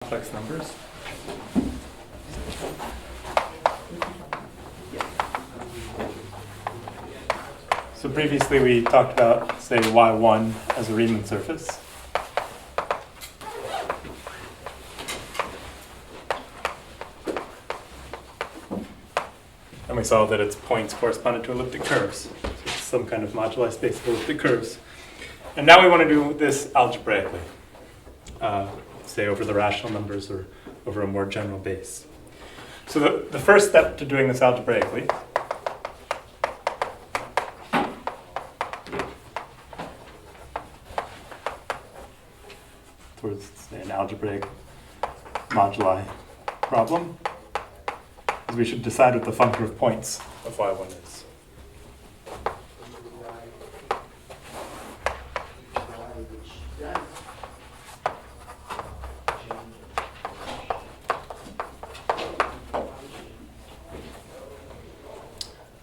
complex numbers. So previously we talked about, say, y1 as a Riemann surface. And we saw that its points corresponded to elliptic curves. So it's some kind of moduli space of elliptic curves. And now we want to do this algebraically, say over the rational numbers or over a more general base. So the first step to doing this algebraically towards, say, an algebraic moduli problem is we should decide what the functor of points of y1 is.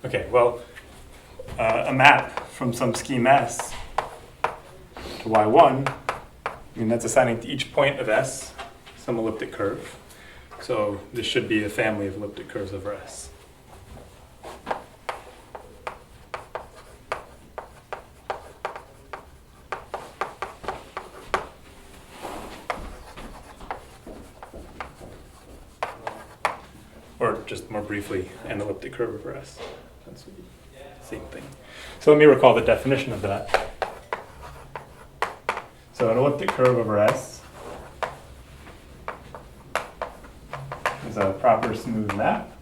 Okay, well, a map from some scheme S to y1, I mean, that's assigning to each point of S some elliptic curve. So this should be a family of elliptic curves over S. Or just more briefly, an elliptic curve over S. That's the same thing. So let me recall the definition of that. So an elliptic curve over S is a proper smooth map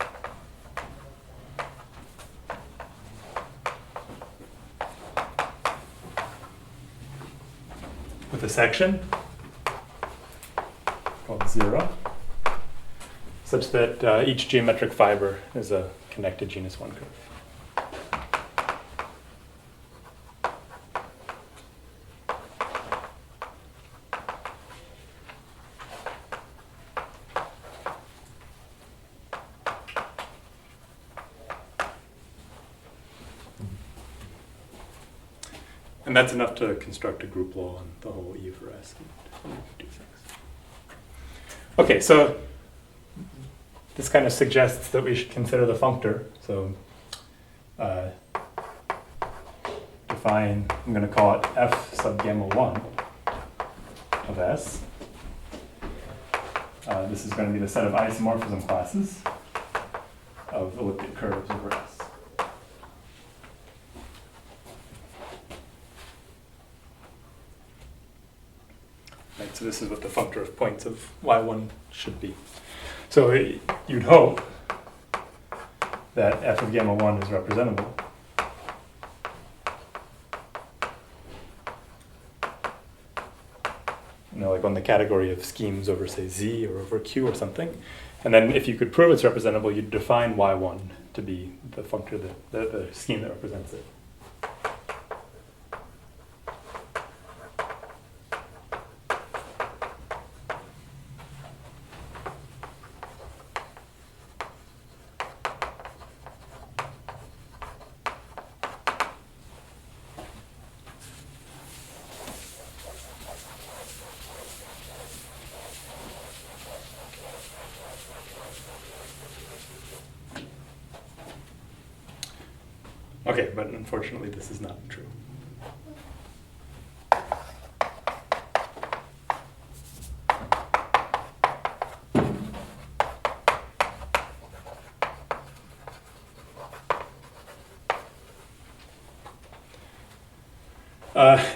with a section called 0, such that each geometric fiber is a connected genus 1 curve. And that's enough to construct a group law on the whole E over S. Okay, so this kind of suggests that we should consider the functor. So define, I'm going to call it f sub gamma 1 of S. This is going to be the set of isomorphism classes of elliptic curves over S. Right, so this is what the functor of points of y1 should be. So you'd hope that f of gamma 1 is representable. You know, like on the category of schemes over, say, Z or over Q or something. And then if you could prove it's representable, you'd define y1 to be the functor, the scheme that represents it. Okay, but unfortunately this is not true.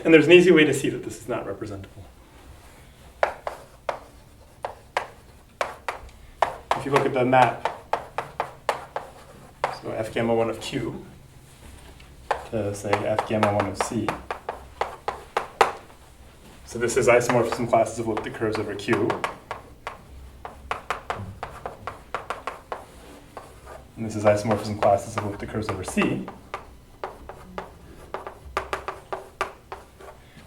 And there's an easy way to see that this is not representable. If you look at the map, so f gamma 1 of Q, to say f gamma 1 of C. So this is isomorphism classes of elliptic curves over Q. And this is isomorphism classes of elliptic curves over C.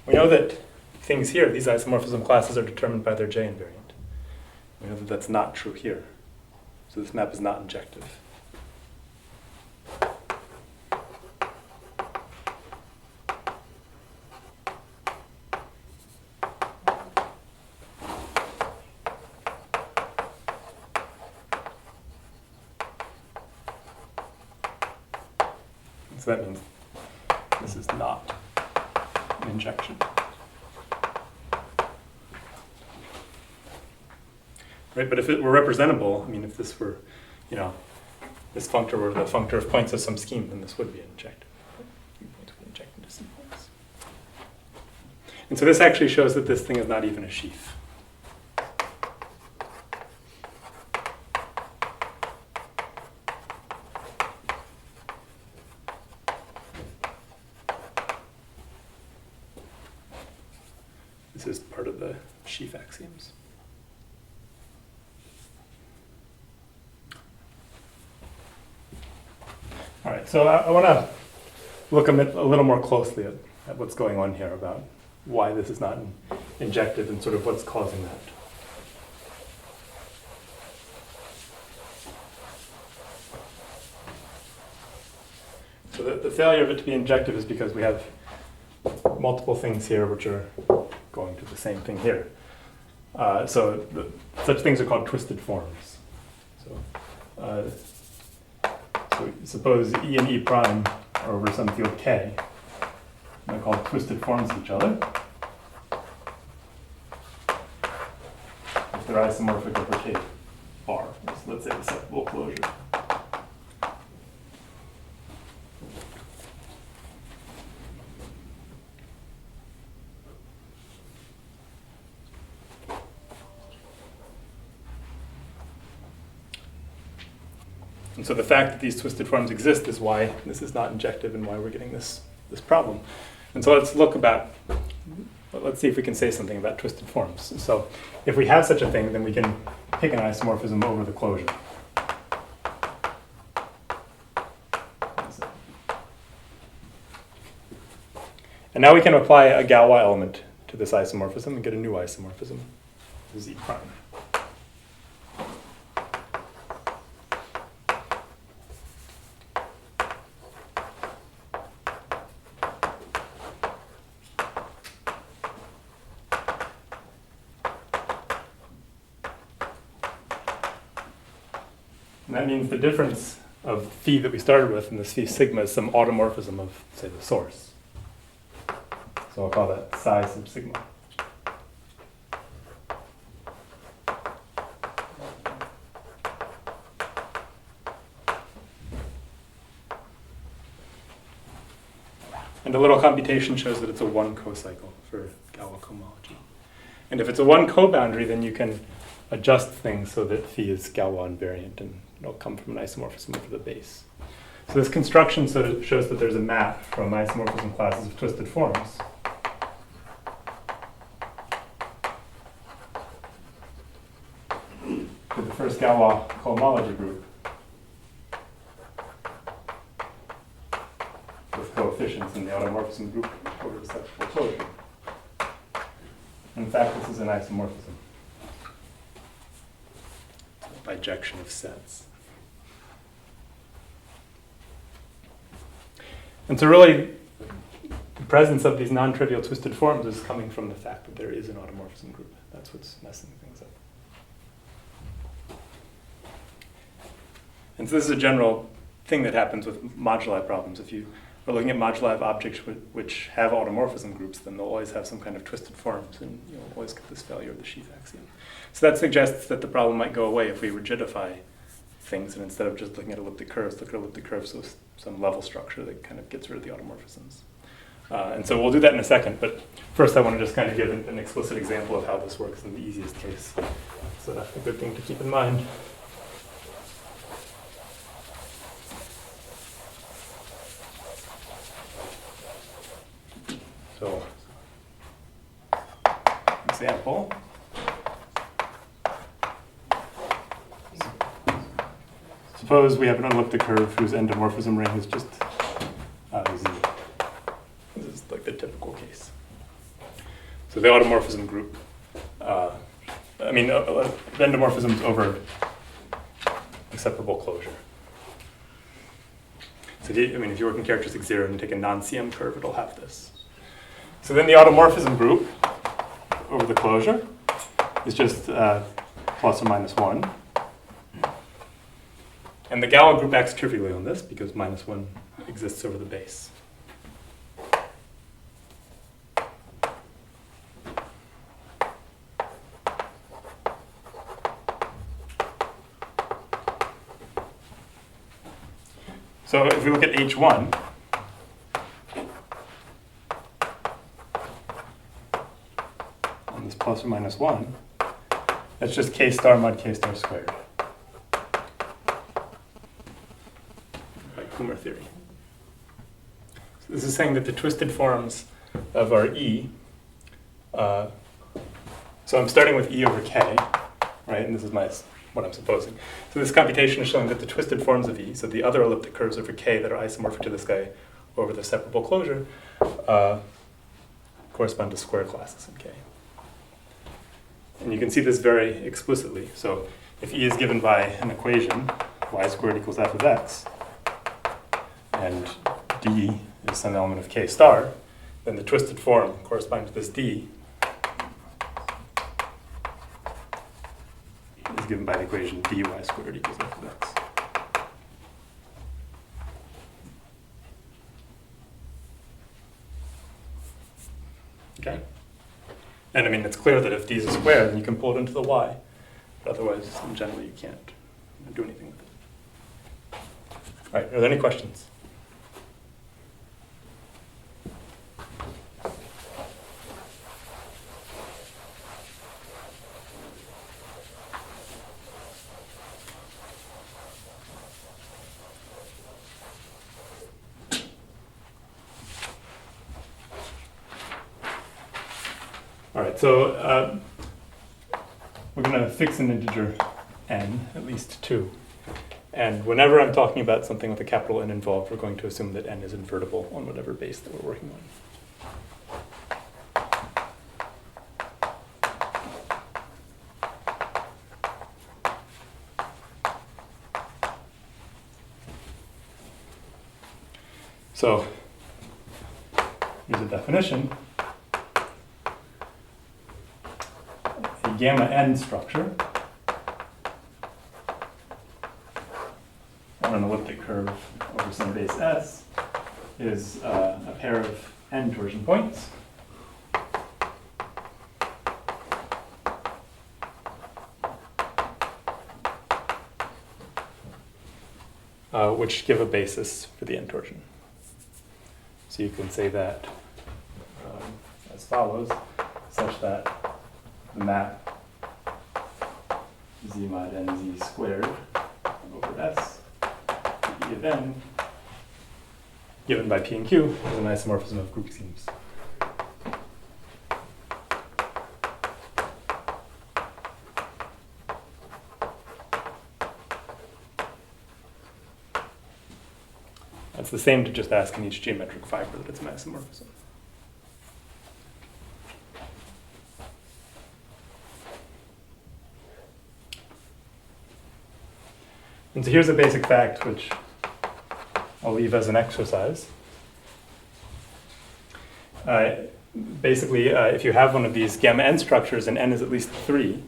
We know that things here, these isomorphism classes, are determined by their J invariant. We know that that's not true here. So this map is not injective. So that means this is not an injection. Right, but if it were representable, I mean, if this were, you know, this functor were the functor of points of some scheme, then this would be injective. Points would inject into some points. And so this actually shows that this thing is not even a sheaf. This is part of the sheaf axioms. All right, so I want to look a little more closely at what's going on here about why this is not injective and sort of what's causing that. So the failure of it to be injective is because we have multiple things here which are going to the same thing here. Such things are called twisted forms. So suppose E and E prime are over some field K. They're called twisted forms of each other. If they're isomorphic over K bar, so let's say the separable closure. And so the fact that these twisted forms exist is why this is not injective and why we're getting this problem. And so let's see if we can say something about twisted forms. So if we have such a thing, then we can pick an isomorphism over the closure. And now we can apply a Galois element to this isomorphism and get a new isomorphism, Z prime. And that means the difference of phi that we started with in this phi sigma is some automorphism of, say, the source. So I'll call that psi sub sigma. And a little computation shows that it's a one co-cycle for Galois cohomology. And if it's a one co-boundary, then you can adjust things so that phi is Galois invariant and it'll come from an isomorphism over the base. So this construction sort of shows that there's a map from isomorphism classes of twisted forms. To the first Galois cohomology group with coefficients in the automorphism group over the separable closure. In fact, this is an isomorphism. Bijection of sets. And so really, the presence of these non-trivial twisted forms is coming from the fact that there is an automorphism group. That's what's messing things up. And so this is a general thing that happens with moduli problems. If you are looking at moduli of objects which have automorphism groups, then they'll always have some kind of twisted forms, and you'll always get this failure of the sheaf axiom. So that suggests that the problem might go away if we rigidify things, and instead of just looking at elliptic curves, look at elliptic curves with some level structure that kind of gets rid of the automorphisms. And so we'll do that in a second, but first I want to just kind of give an explicit example of how this works in the easiest case. So that's a good thing to keep in mind. So, example. Suppose we have an elliptic curve whose endomorphism ring is just Z. This is like the typical case. So the automorphism group, the endomorphism is over a separable closure. So if you work in characteristic 0 and take a non-CM curve, it'll have this. So then the automorphism group over the closure is just plus or minus 1. And the Galois group acts trivially on this because minus 1 exists over the base. So if we look at H1, on this plus or minus 1, that's just k star mod k star squared by Kummer theory. So this is saying that the twisted forms of our E, so I'm starting with E over k, right, and this is what I'm supposing. So this computation is showing that the twisted forms of E, so the other elliptic curves over k that are isomorphic to this guy over the separable closure, correspond to square classes in k. And you can see this very explicitly. So if E is given by an equation, y squared equals f of x, and d is some element of k star, then the twisted form corresponding to this d is given by the equation dy squared equals f of x. Okay? And I mean, it's clear that if d is a square, then you can pull it into the y. But otherwise, in general, you can't do anything with it. All right, are there any questions? All right, so we're going to fix an integer n, at least 2. And whenever I'm talking about something with a capital N involved, we're going to assume that n is invertible on whatever base that we're working on. So here's a definition. Gamma n structure on an elliptic curve over some base S is a pair of n torsion points which give a basis for the n torsion. So you can say that as follows, such that the map z mod nz squared over S e of n given by P and Q is an isomorphism of group schemes. That's the same to just ask in each geometric fiber that it's an isomorphism. And so here's a basic fact, which I'll leave as an exercise. Basically, if you have one of these gamma n structures and n is at least 3,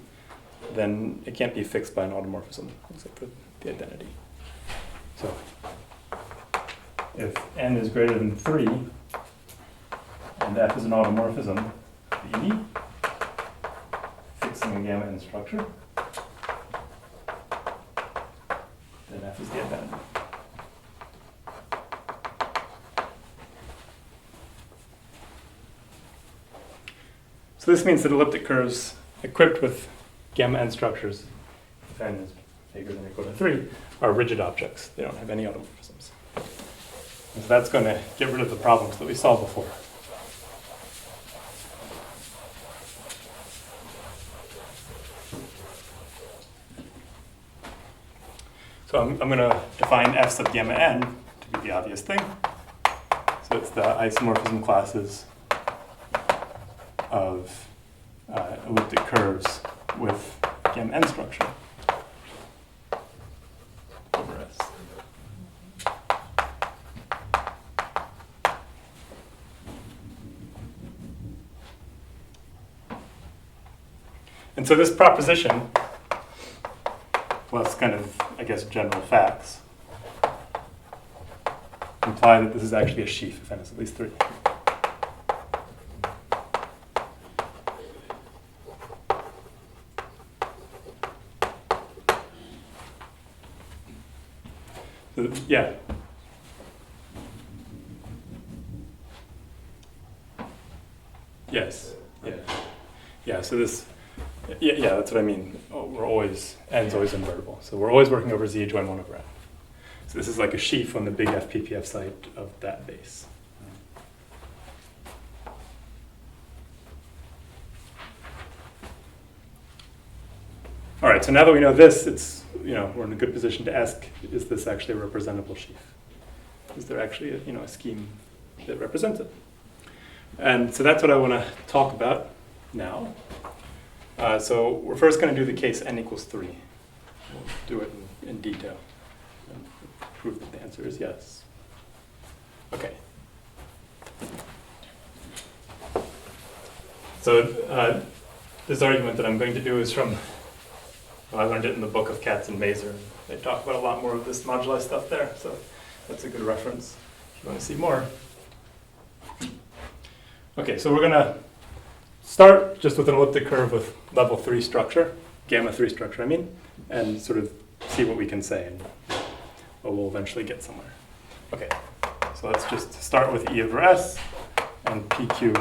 then it can't be fixed by an automorphism, except for the identity. So if n is greater than 3, and f is an automorphism of E, fixing a gamma n structure, then f is the identity. So this means that elliptic curves equipped with gamma n structures, if n is bigger than or equal to 3, are rigid objects. They don't have any automorphisms. And so that's going to get rid of the problems that we saw before. So I'm going to define f sub gamma n to be the obvious thing. So it's the isomorphism classes of elliptic curves with gamma n structure over S. And so this proposition, plus kind of, I guess, general facts, imply that this is actually a sheaf if n is at least 3. So, yeah. Yes. Yeah. Yeah. So this. Yeah. That's what I mean. We're always n's always invertible. So we're always working over z join 1 over n. So this is like a sheaf on the big FPPF site of that base. All right. So now that we know this, it's we're in a good position to ask: is this actually a representable sheaf? Is there actually a scheme that represents it? And so that's what I want to talk about now. So we're first going to do the case n equals 3. We'll do it in detail and prove that the answer is yes. Okay. So this argument that I'm going to do is from, I learned it in the book of Katz and Mazer. They talk about a lot more of this moduli stuff there, so that's a good reference if you want to see more. Okay, so we're going to start just with an elliptic curve with level 3 structure, gamma 3 structure, I mean, and sort of see what we can say, and we'll eventually get somewhere. Okay, so let's just start with E over S and PQ,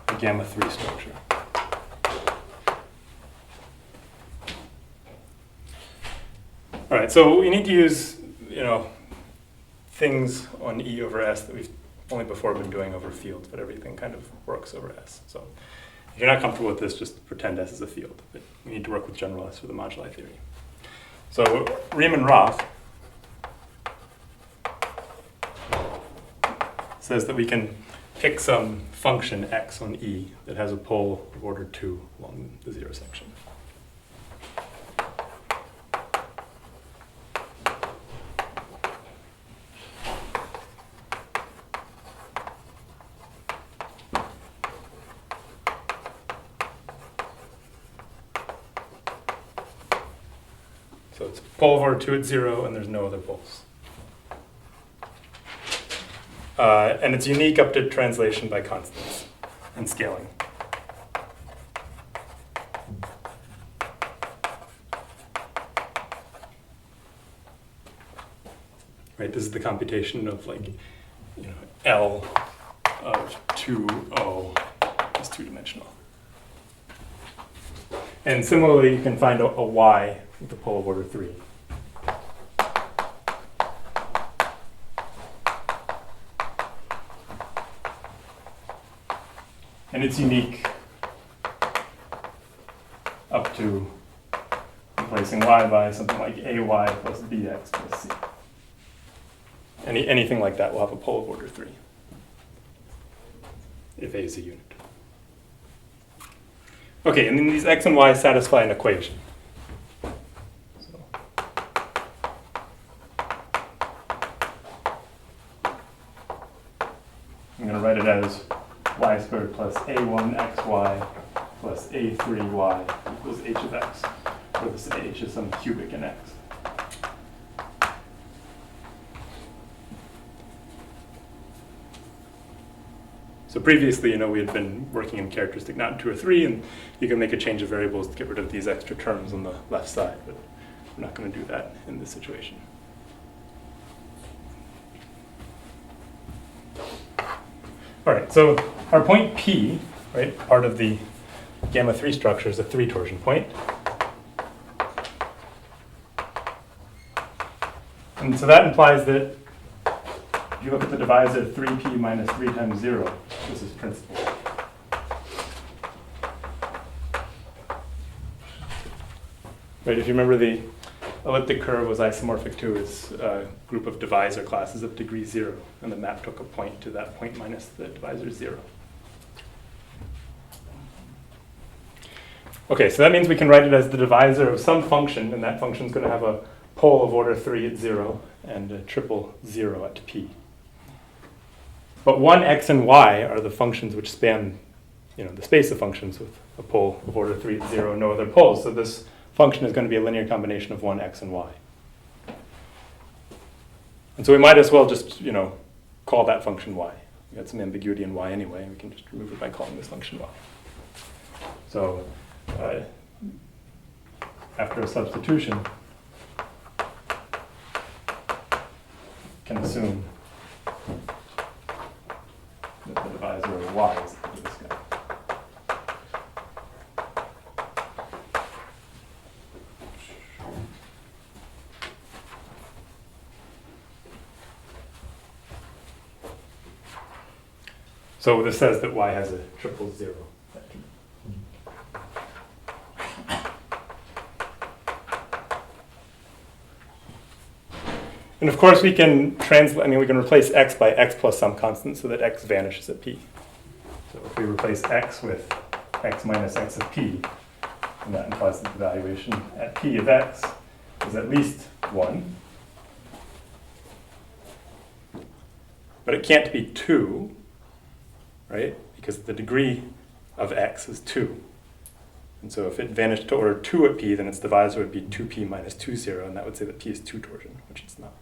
the gamma 3 structure. All right, so we need to use, things on E over S that we've only before been doing over fields, but everything kind of works over S. So if you're not comfortable with this, just pretend S is a field. But we need to work with general S for the moduli theory. So Riemann-Roth says that we can pick some function x on E that has a pole of order 2 along the 0 section. So it's pole of order 2 at 0, and there's no other poles. And it's unique up to translation by constants and scaling. Right, this is the computation of L of 2O is two-dimensional. And similarly, you can find a Y with the pole of order 3. And it's unique up to replacing y by something like ay plus bx plus c. Anything like that will have a pole of order 3, if a is a unit. Okay, and then these x and y satisfy an equation. I'm going to write it as y squared plus a1xy plus a3y equals h of x, where this h is some cubic in x. So previously, we had been working in characteristic not in 2 or 3, and you can make a change of variables to get rid of these extra terms on the left side, but we're not going to do that in this situation. All right, so our point P, right, part of the gamma 3 structure is a 3 torsion point. And so that implies that if you look at the divisor 3p minus 3 times 0, this is principal. Right, if you remember, the elliptic curve was isomorphic to its group of divisor classes of degree 0, and the map took a point to that point minus the divisor 0. Okay, so that means we can write it as the divisor of some function, and that function is going to have a pole of order 3 at 0 and a triple 0 at p. But 1, x, and y are the functions which span the space of functions with a pole of order 3 at 0, no other poles. So this function is going to be a linear combination of 1, x, and y. And so we might as well just, call that function y. We got some ambiguity in y anyway, and we can just remove it by calling this function y. So after a substitution, can assume that the divisor of y is this guy. So this says that y has a triple zero. And of course we can we can replace x by x plus some constant so that x vanishes at p. So if we replace x with x minus x of p, and that implies that the valuation at p of x is at least 1. But it can't be 2, right? Because the degree of x is 2. And so if it vanished to order 2 at p, then its divisor would be 2p minus 2, 0, and that would say that p is 2 torsion, which it's not.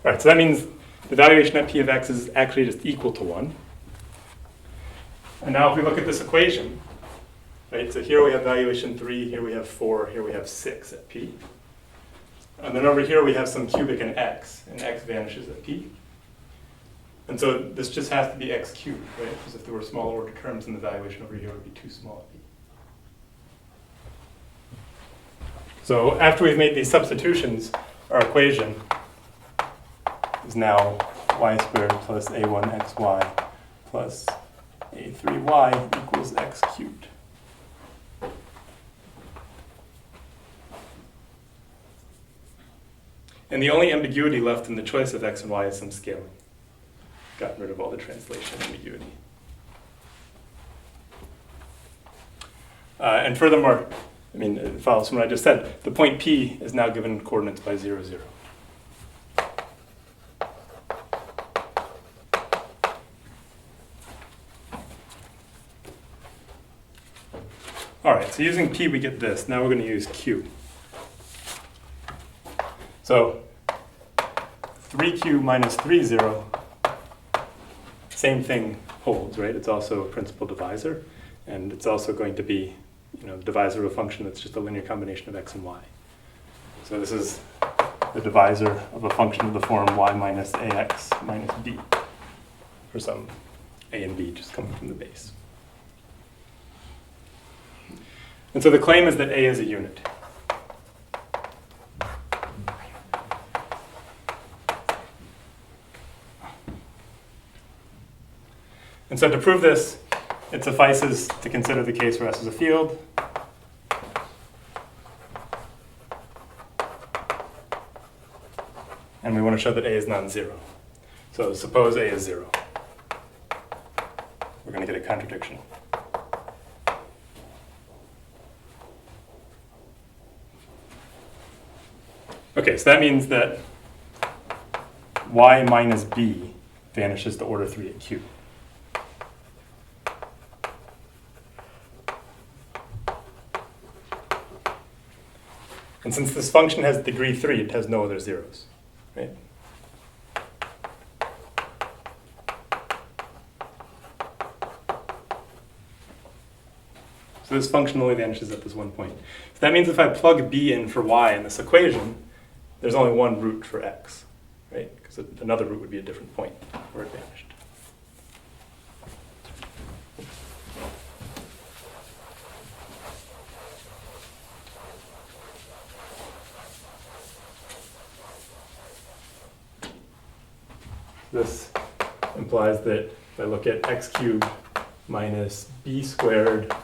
All right, so that means the valuation at p of x is actually just equal to 1. And now if we look at this equation, right, so here we have valuation 3, here we have 4, here we have 6 at p. And then over here we have some cubic in x, and x vanishes at p. And so this just has to be x cubed, right? Because if there were small order terms, then the valuation over here would be too small at p. So after we've made these substitutions, our equation is now y squared plus a1xy plus a3y equals x cubed. And the only ambiguity left in the choice of x and y is some scaling. Gotten rid of all the translation ambiguity. And furthermore, it follows from what I just said, the point P is now given coordinates by 0, 0. All right, so using P we get this. Now we're going to use Q. So 3Q minus 3, 0, same thing holds, right? It's also a principal divisor, and it's also going to be, divisor of a function that's just a linear combination of x and y. So this is the divisor of a function of the form y minus ax minus b, for some a and b just coming from the base. And so the claim is that A is a unit. And so to prove this, it suffices to consider the case where S is a field. And we want to show that A is non-zero. So suppose A is 0. We're going to get a contradiction. Okay, so that means that y minus b vanishes to order 3 at q. And since this function has degree 3, it has no other zeros, right? So this function only vanishes at this one point. So that means if I plug b in for y in this equation, there's only one root for x, right? Because another root would be a different point where it vanished. This implies that if I look at x cubed minus b squared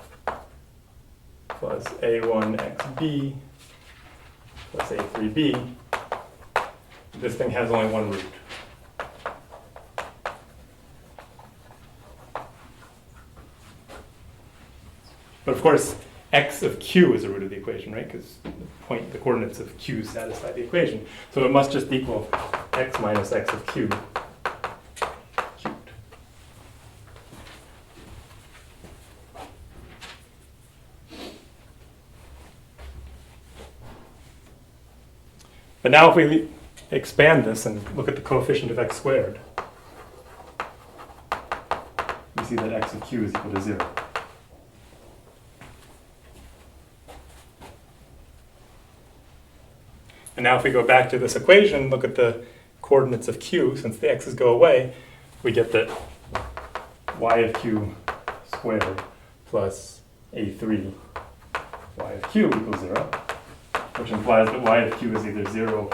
plus a1xb plus a3b, this thing has only one root. But of course, x of q is the root of the equation, right? Because the coordinates of q satisfy the equation. So it must just equal x minus x of q cubed. But now if we expand this and look at the coefficient of x squared, we see that x of q is equal to 0. And now if we go back to this equation, look at the coordinates of q, since the x's go away, we get that y of q squared plus a3 y of q equals 0, which implies that y of q is either 0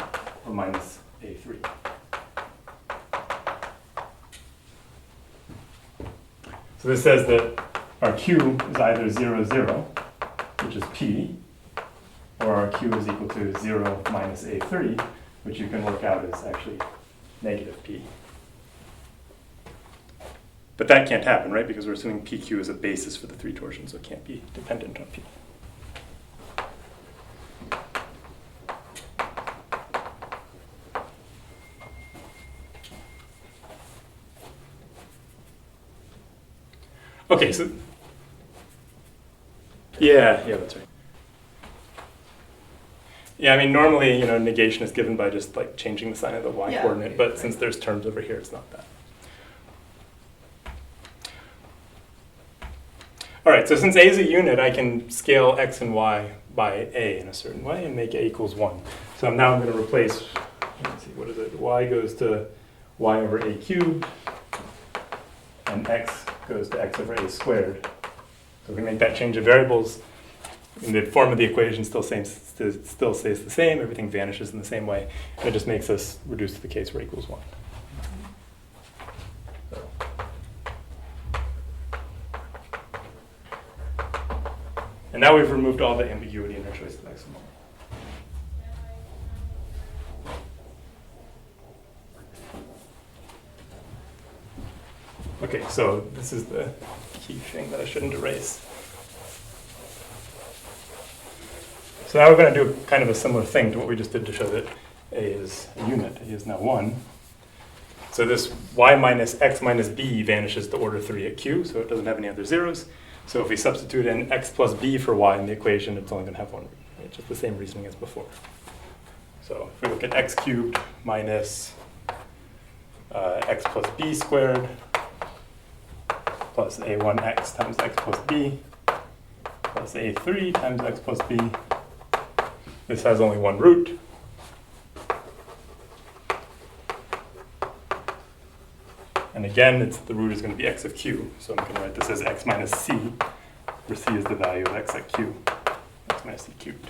or minus a3. So this says that our q is either 0, 0, which is p, or our q is equal to 0 minus a3, which you can work out as actually negative p. But that can't happen, right? Because we're assuming pq is a basis for the three torsions, so it can't be dependent on p. Okay, so yeah, that's right. Yeah, I mean, normally, negation is given by just like changing the sign of the y coordinate, but since there's terms over here, it's not that. All right, so since a is a unit, I can scale x and y by a in a certain way and make a equals 1. So now I'm going to replace, let's see, what is it? Y goes to y over a cubed, and x goes to x over a squared. So we can make that change of variables. In the form of the equation still stays the same, everything vanishes in the same way, and it just makes us reduce to the case where equals 1. So. And now we've removed all the ambiguity in our choice of x and y. Okay, so this is the key thing that I shouldn't erase. So now we're going to do kind of a similar thing to what we just did to show that a is a unit. A is now 1. So this y minus x minus b vanishes to order 3 at q, so it doesn't have any other zeros. So if we substitute in x plus b for y in the equation, it's only going to have one root. Right? Just the same reasoning as before. So if we look at x cubed minus x plus b squared plus a1x times x plus b plus a3 times x plus b. This has only one root. And again, the root is going to be x of q. So I'm going to write this as x minus c, where c is the value of x at q, x minus c cubed.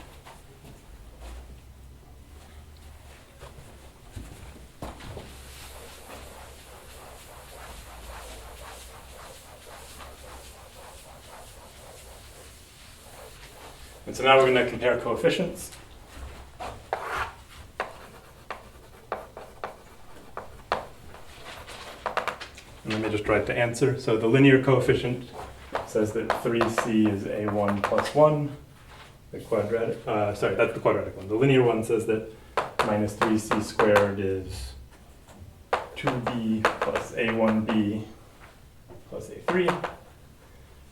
And so now we're going to compare coefficients. And let me just write the answer. So the linear coefficient says that 3c is a1 plus 1. The quadratic, sorry, that's the quadratic one. The linear one says that minus 3c squared is 2b plus a1b plus a3.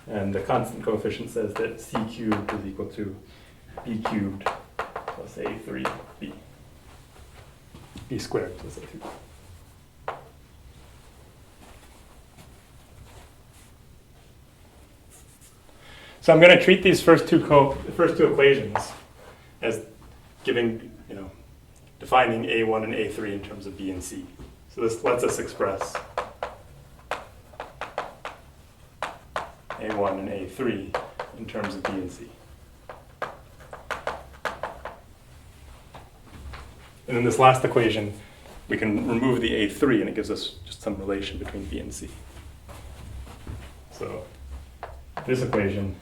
And the constant coefficient says that c cubed is equal to b cubed plus a3b. B squared plus a3b. So I'm going to treat these first two equations as giving, defining a1 and a3 in terms of b and c. So this lets us express a1 and a3 in terms of b and c. And in this last equation, we can remove the a3 and it gives us just some relation between b and c. So this equation,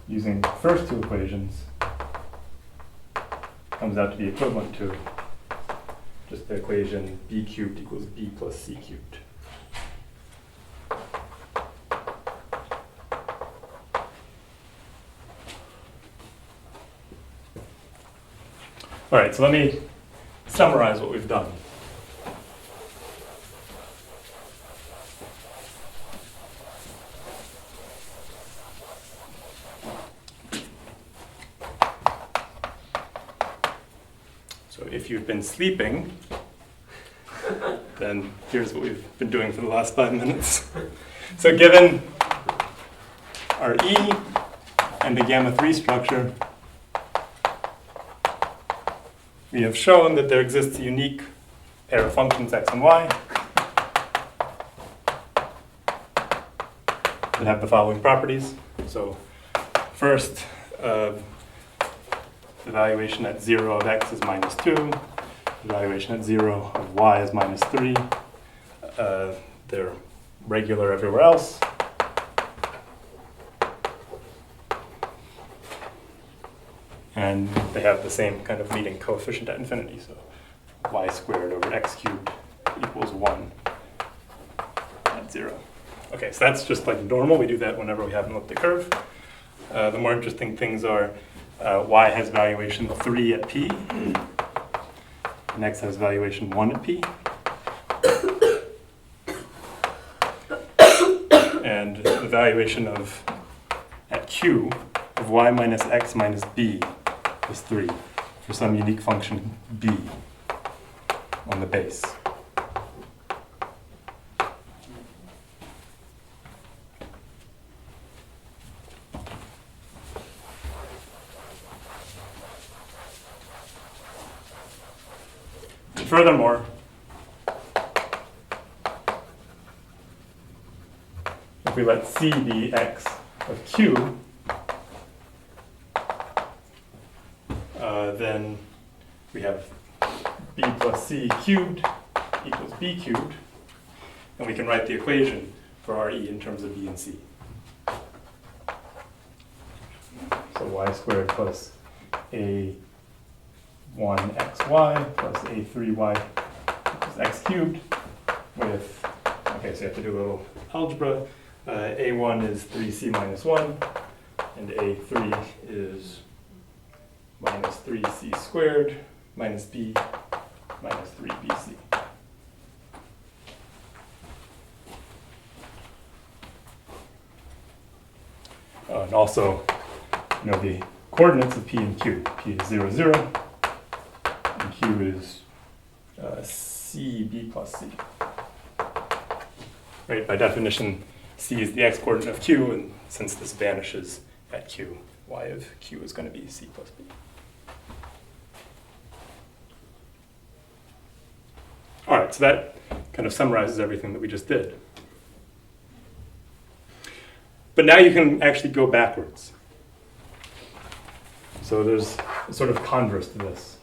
using the first two equations, comes out to be equivalent to just the equation b cubed equals b plus c cubed. All right, so let me summarize what we've done. So if you've been sleeping, then here's what we've been doing for the last 5 minutes. So given our E and the gamma 3 structure, we have shown that there exists a unique pair of functions x and y that have the following properties. So first, the valuation at 0 of x is minus 2. The valuation at 0 of y is minus 3. They're regular everywhere else. And they have the same kind of leading coefficient at infinity. So y squared over x cubed equals 1 at 0. Okay, so that's just like normal. We do that whenever we have an elliptic curve. The more interesting things are y has valuation 3 at p, and x has valuation 1 at p. And the valuation of at q of y minus x minus b is 3 for some unique function b on the base. And furthermore, if we let c be x of q, then we have b plus c cubed equals b cubed, and we can write the equation for our e in terms of b and c. So y squared plus a1xy plus a3y equals x cubed with, okay, so you have to do a little algebra. A1 is 3c minus 1, and A3 is minus 3c squared minus b minus 3bc. And also, you know the coordinates of p and q. P is 0, 0, and q is cb plus c. Right, by definition, c is the x-coordinate of q, and since this vanishes at q, y of q is going to be c plus b. All right, so that kind of summarizes everything that we just did. But now you can actually go backwards. So there's a sort of converse to this.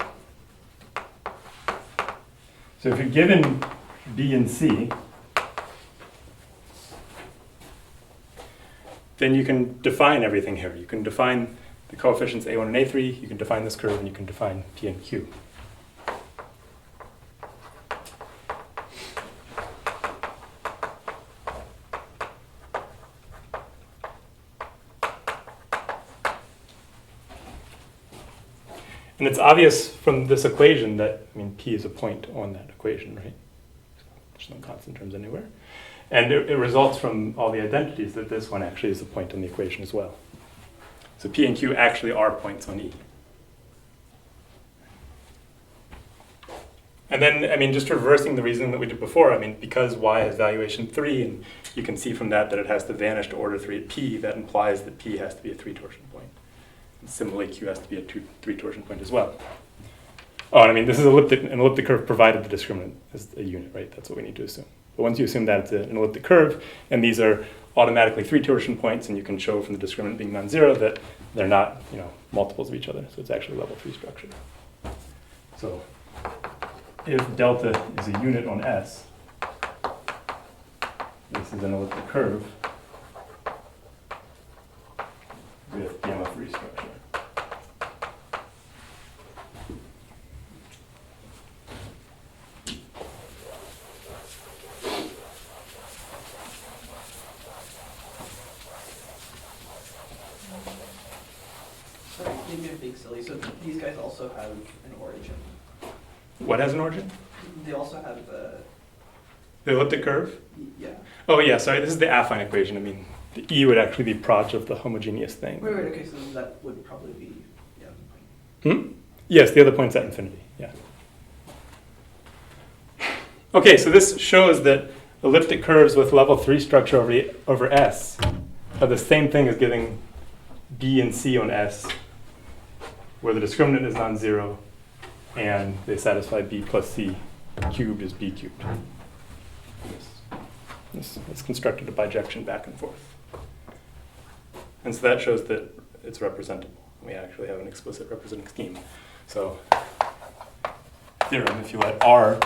So if you're given b and c, then you can define everything here. You can define the coefficients a1 and a3, you can define this curve, and you can define p and q. And it's obvious from this equation that, I mean, p is a point on that equation, right? There's no constant terms anywhere. And it results from all the identities that this one actually is a point on the equation as well. So p and q actually are points on E. And then, I mean, just reversing the reasoning that we did before, I mean, because y has valuation 3, and you can see from that that it has to vanish to order 3 at p, that implies that p has to be a 3 torsion point. And similarly, q has to be a 3 torsion point as well. Oh, and I mean, this is an elliptic curve provided the discriminant is a unit, right? That's what we need to assume. But once you assume that it's an elliptic curve, and these are automatically 3 torsion points, and you can show from the discriminant being non-zero that they're not, you know, multiples of each other. So it's actually a level 3 structure. So if delta is a unit on S, this is an elliptic curve with gamma 3 structure. Sorry, maybe I'm being silly. So these guys also have an origin. origin. What has an origin? They also have, The elliptic curve? yeah. Oh yeah, sorry, this is the affine equation. I mean, the E would actually be proj of the homogeneous thing. Wait, okay, so that would probably be the other point. Yes, the other point's at infinity, yeah. Okay, so this shows that elliptic curves with level 3 structure over S are the same thing as getting B and C on S, where the discriminant is non-zero, and they satisfy B plus C cubed is B cubed. It's constructed a bijection back and forth. And so that shows that it's representable. We actually have an explicit representing scheme. So, theorem, if you let R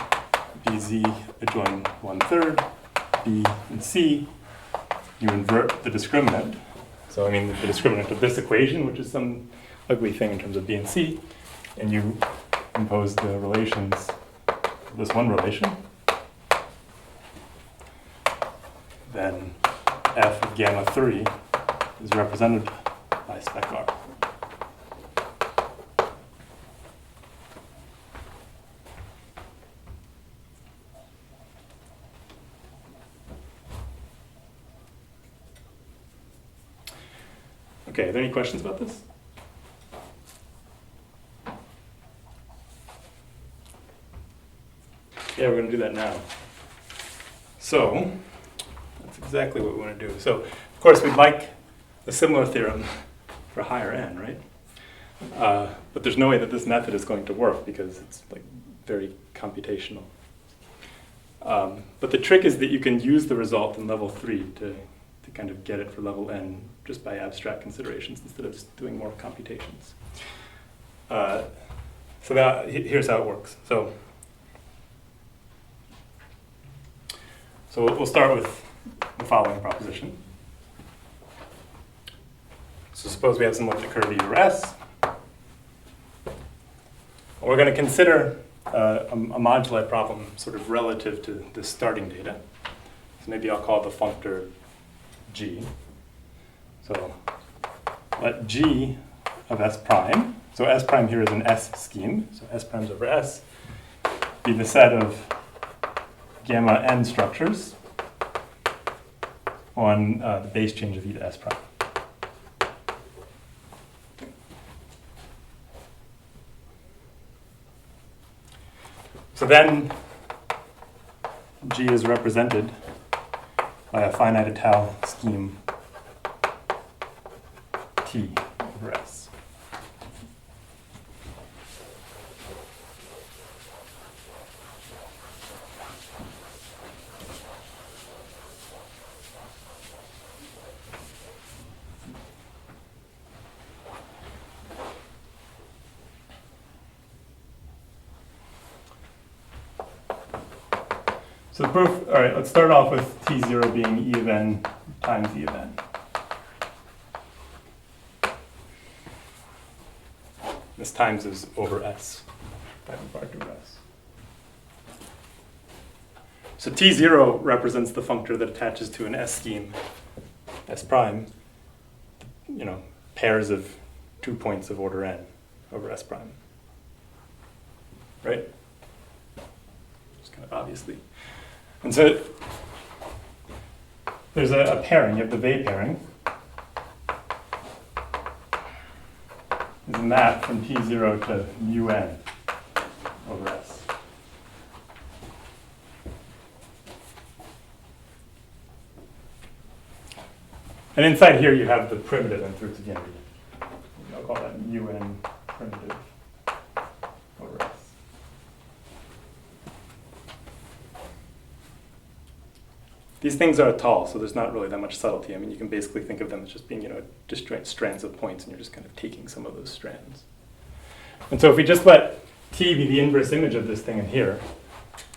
be Z adjoin 1/3, B and C, you invert the discriminant. So I mean the discriminant of this equation, which is some ugly thing in terms of B and C, and you impose the relations, this one relation, then F of gamma 3 is represented by spec R. Okay, are there any questions about this? Yeah, we're going to do that now. So, that's exactly what we want to do. So, of course, we'd like a similar theorem for higher n, right? But there's no way that this method is going to work because it's like very computational. But the trick is that you can use the result in level 3 to kind of get it for level n just by abstract considerations instead of just doing more computations. So here's how it works. So we'll start with the following proposition. So suppose we have some elliptic curve E over S. We're going to consider a moduli problem sort of relative to the starting data. So maybe I'll call the functor G. So let G of S prime, so S prime here is an S scheme, so S primes over S, be the set of gamma n structures on the base change of E to S prime. So then G is represented by a finite étale scheme T over S. So the proof, all right, let's start off with T0 being E of n times E of n. This times is over S, by part over S. So T0 represents the functor that attaches to an S scheme, S prime, you know, pairs of 2 points of order n over S prime. Right? Just kind of obviously. And so there's a pairing, you have the Weil pairing. Is a map from T0 to mu n over S. And inside here you have the primitive nth roots of unity. I'll call that mu n primitive over S. These things are tall, so there's not really that much subtlety. I mean, you can basically think of them as just being, you know, disjoint strands of points, and you're just kind of taking some of those strands. And so if we just let T be the inverse image of this thing in here,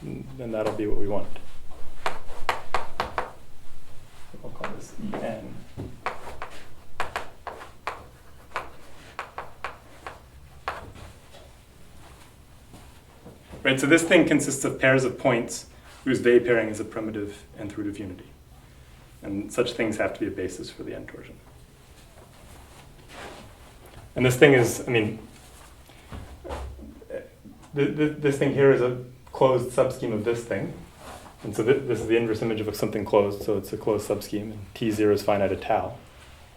then that'll be what we want. I'll call this En. Right, so this thing consists of pairs of points whose Weil pairing is a primitive nth root of unity. And such things have to be a basis for the n torsion. And this thing is, I mean, this thing here is a closed subscheme of this thing. And so this is the inverse image of something closed, so it's a closed subscheme. And T0 is finite at tau.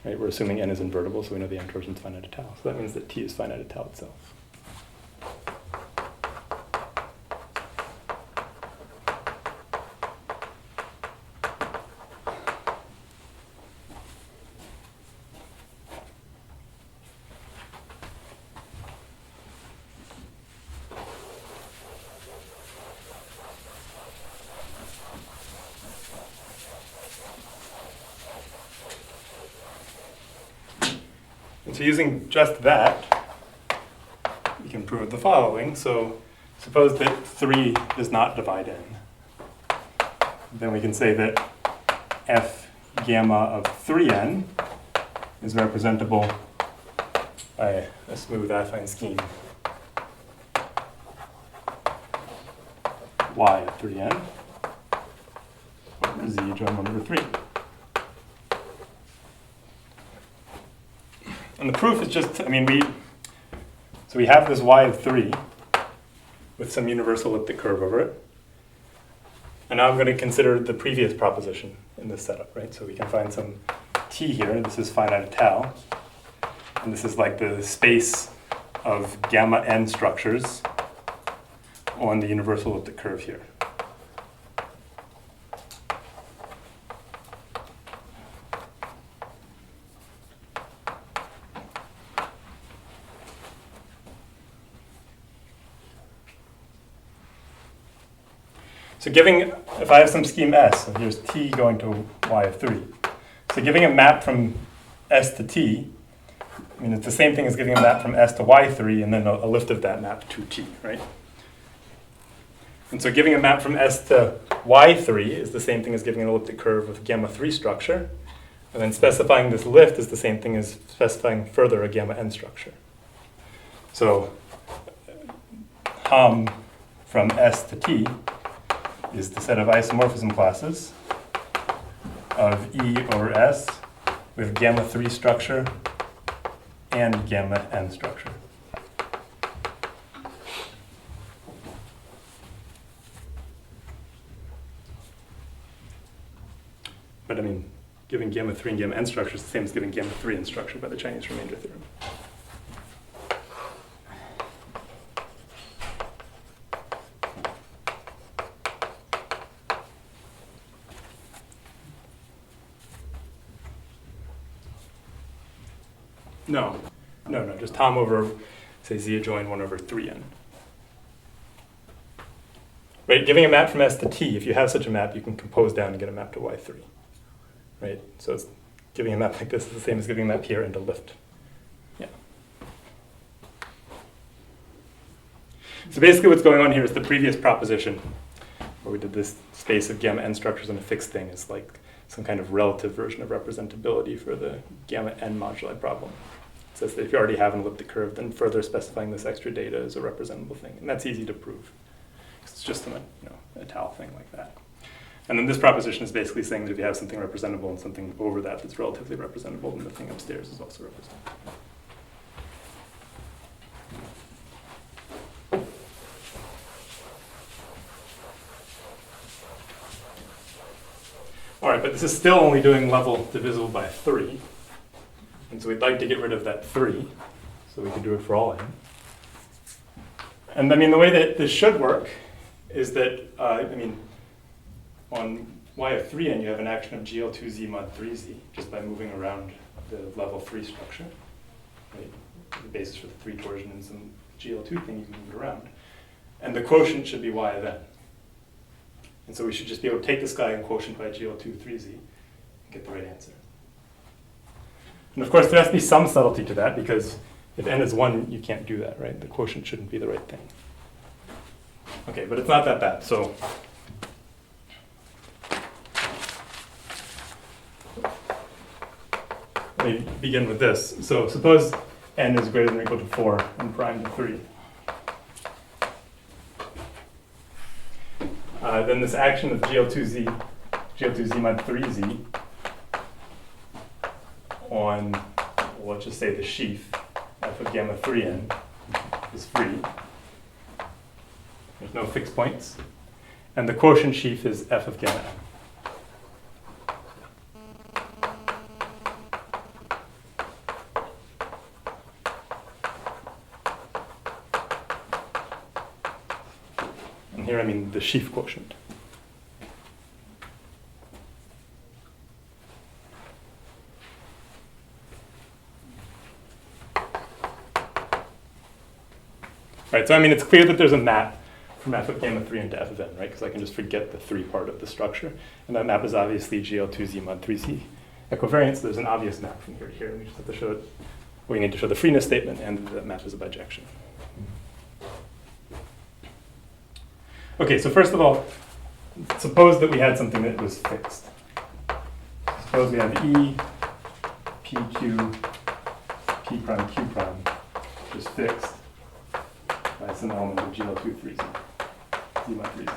Right? We're assuming n is invertible, so we know the n torsion is finite at tau. So that means that T is finite at tau itself. So using just that, we can prove the following. So suppose that 3 does not divide n. Then we can say that f gamma of 3n is representable by a smooth affine scheme y of 3n over z join 1 over 3. And the proof is just, so we have this y of 3 with some universal elliptic curve over it. And now I'm going to consider the previous proposition in this setup, right? So we can find some t here. This is finite at tau. And this is like the space of gamma n structures on the universal elliptic curve here. So if I have some scheme S, so here's t going to y of 3. So giving a map from S to t, it's the same thing as giving a map from S to y3 and then a lift of that map to t, right? And so giving a map from S to y3 is the same thing as giving an elliptic curve with a gamma 3 structure. And then specifying this lift is the same thing as specifying further a gamma n structure. So Hom from S to t is the set of isomorphism classes of E over S with gamma 3 structure and gamma n structure. But giving gamma 3 and gamma n structure is the same as giving gamma 3 n structure by the Chinese remainder theorem. No, just Hom over, say, z adjoin 1 over 3n. Right, giving a map from S to t, if you have such a map, you can compose down and get a map to y3. Right, so it's giving a map like this is the same as giving a map here and a lift. Yeah. So basically what's going on here is the previous proposition, where we did this space of gamma n structures in a fixed thing, is like some kind of relative version of representability for the gamma n moduli problem. It says that if you already have an elliptic curve, then further specifying this extra data is a representable thing. And that's easy to prove. It's just a tau thing like that. And then this proposition is basically saying that if you have something representable and something over that that's relatively representable, then the thing upstairs is also representable. All right, but this is still only doing level divisible by 3. And so we'd like to get rid of that 3, so we could do it for all n. And the way that this should work is that, on y of 3n, you have an action of GL2z mod 3z, just by moving around the level 3 structure. Right? The basis for the 3 torsion and some GL2 thing, you can move it around. And the quotient should be y of n. And so we should just be able to take this guy and quotient by GL2 3z and get the right answer. And of course, there has to be some subtlety to that, because if n is 1, you can't do that, right? The quotient shouldn't be the right thing. Okay, but it's not that bad. So let me begin with this. So suppose n is greater than or equal to 4 and prime to 3. Then this action of GL2z mod 3z on, well, let's just say the sheaf f of gamma 3n is free. There's no fixed points. And the quotient sheaf is f of gamma n. And here I mean the sheaf quotient. Right, so I mean, it's clear that there's a map from f of gamma 3 into f of n, right? Because I can just forget the 3 part of the structure. And that map is obviously GL2Z mod 3Z equivariant, so there's an obvious map from here to here. We just have to show it. We need to show the freeness statement, and the map is a bijection. Okay, so first of all, suppose that we had something that was fixed. Suppose we have E, P, Q, P prime, Q prime, which is fixed by some element of GL2 3Z, Z mod 3Z.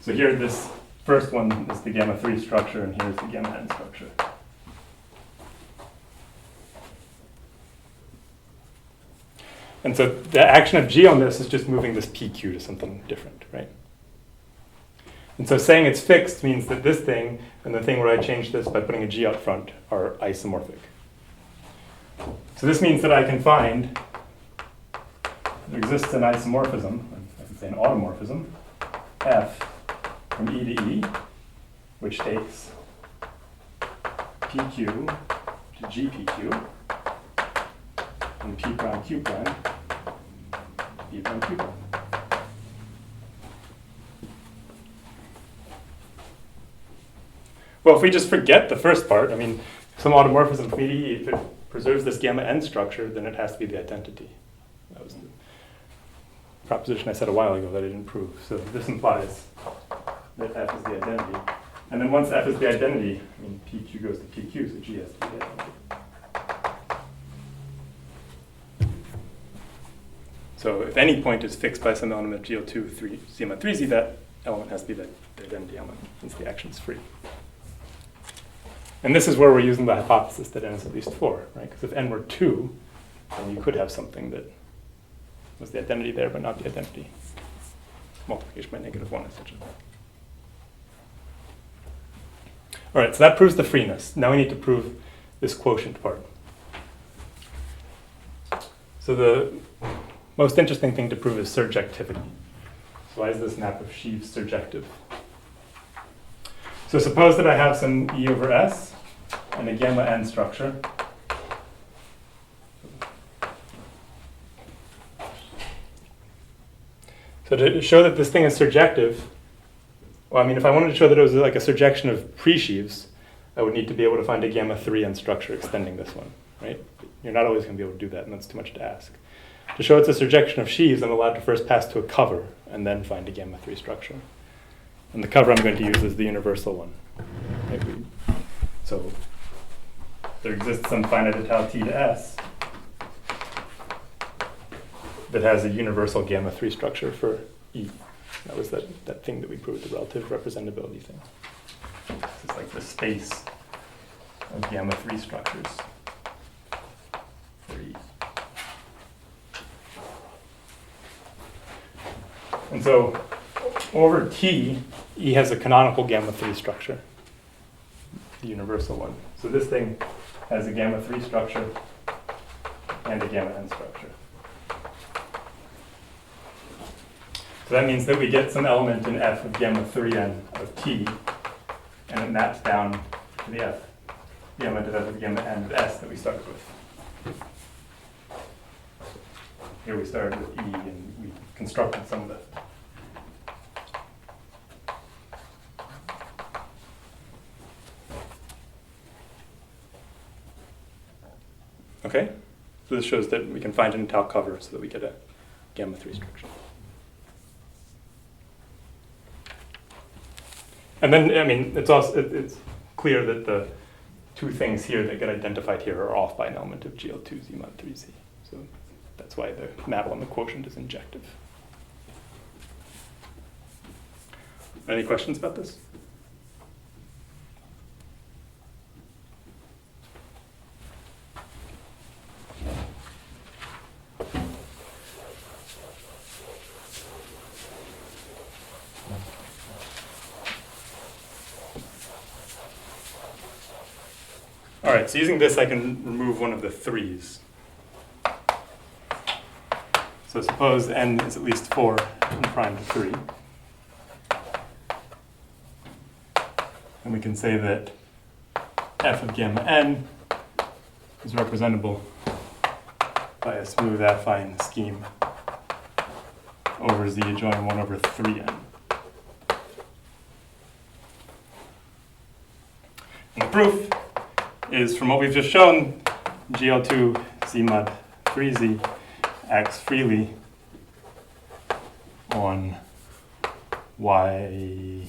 So here, this first one is the gamma 3 structure, and here's the gamma n structure. And so the action of G on this is just moving this PQ to something different, right? And so saying it's fixed means that this thing and the thing where I change this by putting a G out front are isomorphic. So this means that I can find there exists an isomorphism, I can say an automorphism, F from E to E, which takes PQ to GPQ, and P prime Q prime, P prime Q prime. Well, if we just forget the first part, I mean, some automorphism from E to E, if it preserves this gamma n structure, then it has to be the identity. That was the proposition I said a while ago that I didn't prove. So this implies that F is the identity. And then once F is the identity, I mean, PQ goes to PQ, so G has to be the identity. So if any point is fixed by some element of GL2, 3, Z mod 3Z, that element has to be the identity element, since the action is free. And this is where we're using the hypothesis that n is at least 4, right? Because if n were 2, then you could have something that was the identity there, but not the identity. Multiplication by -1, essentially. All right, so that proves the freeness. Now we need to prove this quotient part. So the most interesting thing to prove is surjectivity. So why is this map of sheaves surjective? So suppose that I have some E over S and a gamma n structure. So to show that this thing is surjective, well, I mean, if I wanted to show that it was like a surjection of pre-sheaves, I would need to be able to find a gamma 3n structure extending this one, right? You're not always going to be able to do that, and that's too much to ask. To show it's a surjection of sheaves, I'm allowed to first pass to a cover and then find a gamma 3 structure. And the cover I'm going to use is the universal one. Right? So there exists some finite tau T to S that has a universal gamma 3 structure for E. That was that thing that we proved, the relative representability thing. It's like the space of gamma 3 structures for E. And so over T, E has a canonical gamma 3 structure, the universal one. So this thing has a gamma 3 structure and a gamma n structure. So that means that we get some element in F of gamma 3n of T, and it maps down to the F, the element of F of gamma n of S that we started with. Here we started with E, and we constructed some lift. Okay, so this shows that we can find an tau cover so that we get a gamma 3 structure. And then, I mean, it's clear that the two things here that get identified here are off by an element of GL2 Z mod 3Z. So that's why the map on the quotient is injective. Any questions about this? All right, so using this, I can remove one of the 3's. So suppose n is at least 4 and prime to 3. And we can say that f of gamma n is representable by a smooth affine scheme over z adjoining 1 over 3n. And the proof is, from what we've just shown, GL2 z mod 3z acts freely on y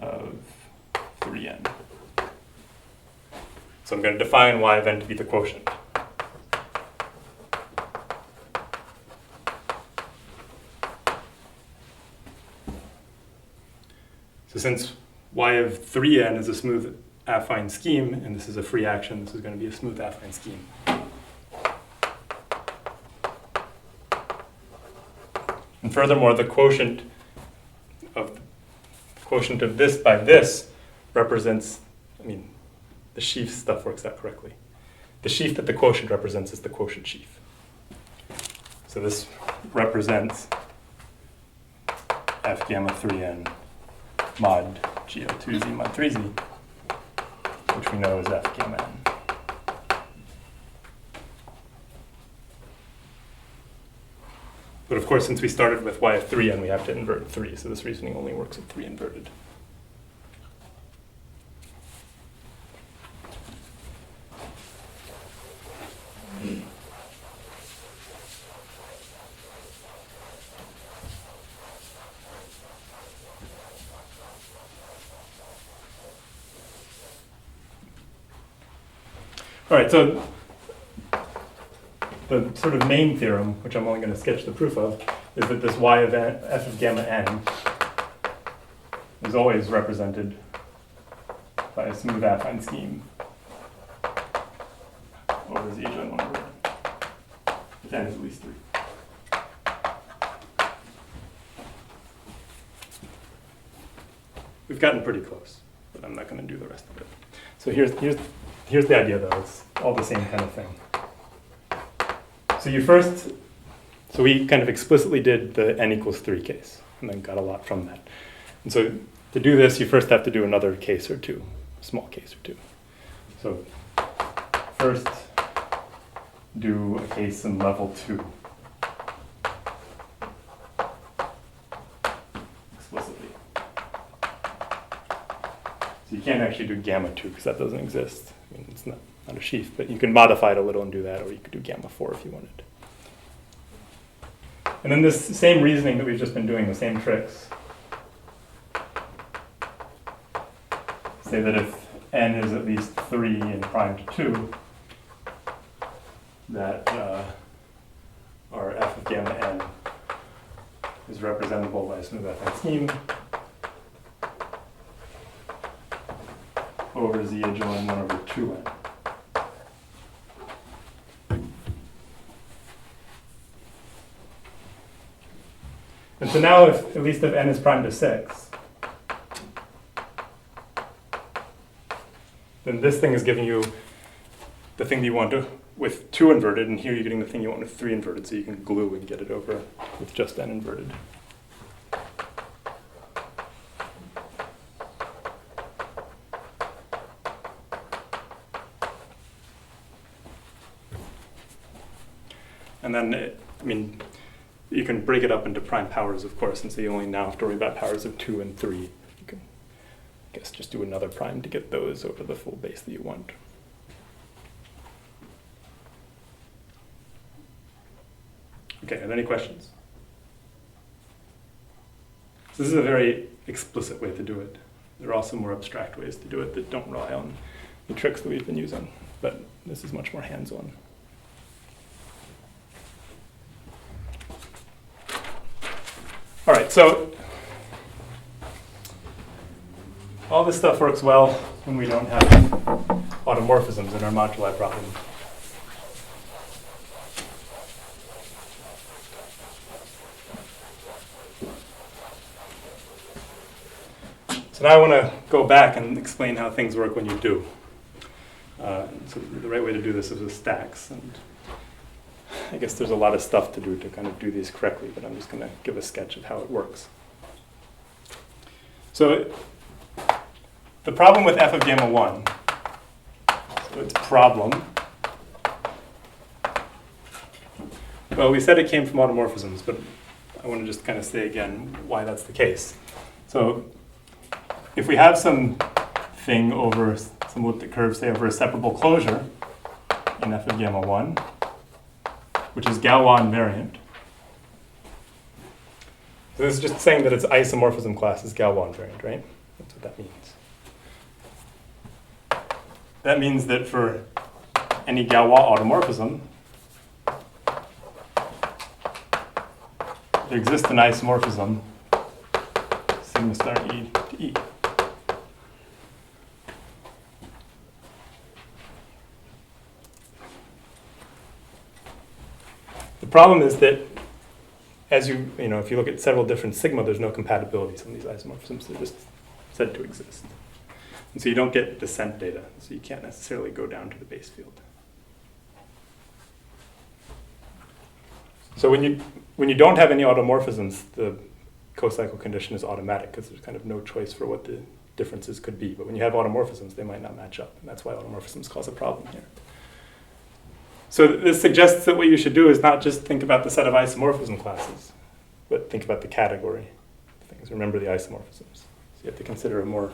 of 3n. So I'm going to define y of n to be the quotient. So since y of 3n is a smooth affine scheme, and this is a free action, this is going to be a smooth affine scheme. And furthermore, the quotient of this by this represents, the sheaf stuff works out correctly. The sheaf that the quotient represents is the quotient sheaf. So this represents f gamma 3n mod GL2z mod 3z, which we know is f gamma n. But of course, since we started with y of 3n, we have to invert 3, so this reasoning only works with 3 inverted. All right, so the sort of main theorem, which I'm only going to sketch the proof of, is that this y of n, f of gamma n is always represented by a smooth affine scheme over z adjoining 1 over n, if n is at least 3. We've gotten pretty close, but I'm not going to do the rest of it. So here's the idea, though. It's all the same kind of thing. So we kind of explicitly did the n equals 3 case, and then got a lot from that. And so to do this, you first have to do another case or two, a small case or two. So first, do a case in level 2. Explicitly. So you can't actually do gamma 2 because that doesn't exist. It's not a sheaf, but you can modify it a little and do that, or you could do gamma 4 if you wanted. And then this same reasoning that we've just been doing, the same tricks. Say that if n is at least 3 and prime to 2, that our f of gamma n is representable by a smooth affine scheme over z adjoining 1 over 2n. And so now, at least if n is prime to 6, then this thing is giving you the thing that you want with 2 inverted, and here you're getting the thing you want with 3 inverted, so you can glue and get it over with just n inverted. And then, you can break it up into prime powers, of course, and so you only now have to worry about powers of 2 and 3. You can, I guess, just do another prime to get those over the full base that you want. Okay, are there any questions? This is a very explicit way to do it. There are also more abstract ways to do it that don't rely on the tricks that we've been using, but this is much more hands-on. All right, so all this stuff works well when we don't have automorphisms in our moduli problem. So now I want to go back and explain how things work when you do. So the right way to do this is with stacks. And I guess there's a lot of stuff to do to kind of do these correctly, but I'm just going to give a sketch of how it works. So the problem with f of gamma 1, so its problem, well, we said it came from automorphisms, but I want to just kind of say again why that's the case. So if we have some thing over some elliptic curve, say over a separable closure in f of gamma 1, which is Galois invariant. So this is just saying that its isomorphism class is Galois invariant, right? That's what that means. That means that for any Galois automorphism, there exists an isomorphism sigma star e to e. The problem is that as if you look at several different sigma, there's no compatibilities on these isomorphisms. They're just said to exist. And so you don't get descent data, so you can't necessarily go down to the base field. So when you don't have any automorphisms, the co-cycle condition is automatic because there's kind of no choice for what the differences could be. But when you have automorphisms, they might not match up, and that's why automorphisms cause a problem here. So this suggests that what you should do is not just think about the set of isomorphism classes, but think about the category of things. Remember the isomorphisms. So you have to consider a more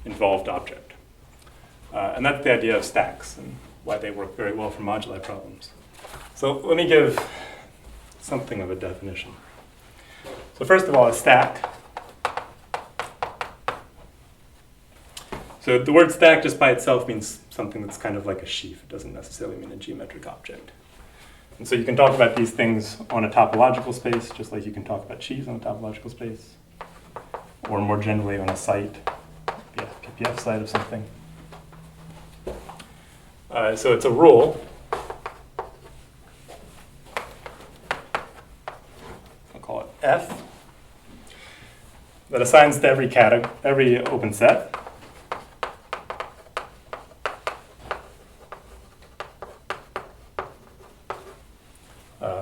involved object. And that's the idea of stacks and why they work very well for moduli problems. So let me give something of a definition. So first of all, a stack. So the word stack just by itself means something that's kind of like a sheaf. It doesn't necessarily mean a geometric object. And so you can talk about these things on a topological space, just like you can talk about sheaves on a topological space, or more generally on a site, the PPF site of something. So it's a rule. I'll call it F, that assigns to every open set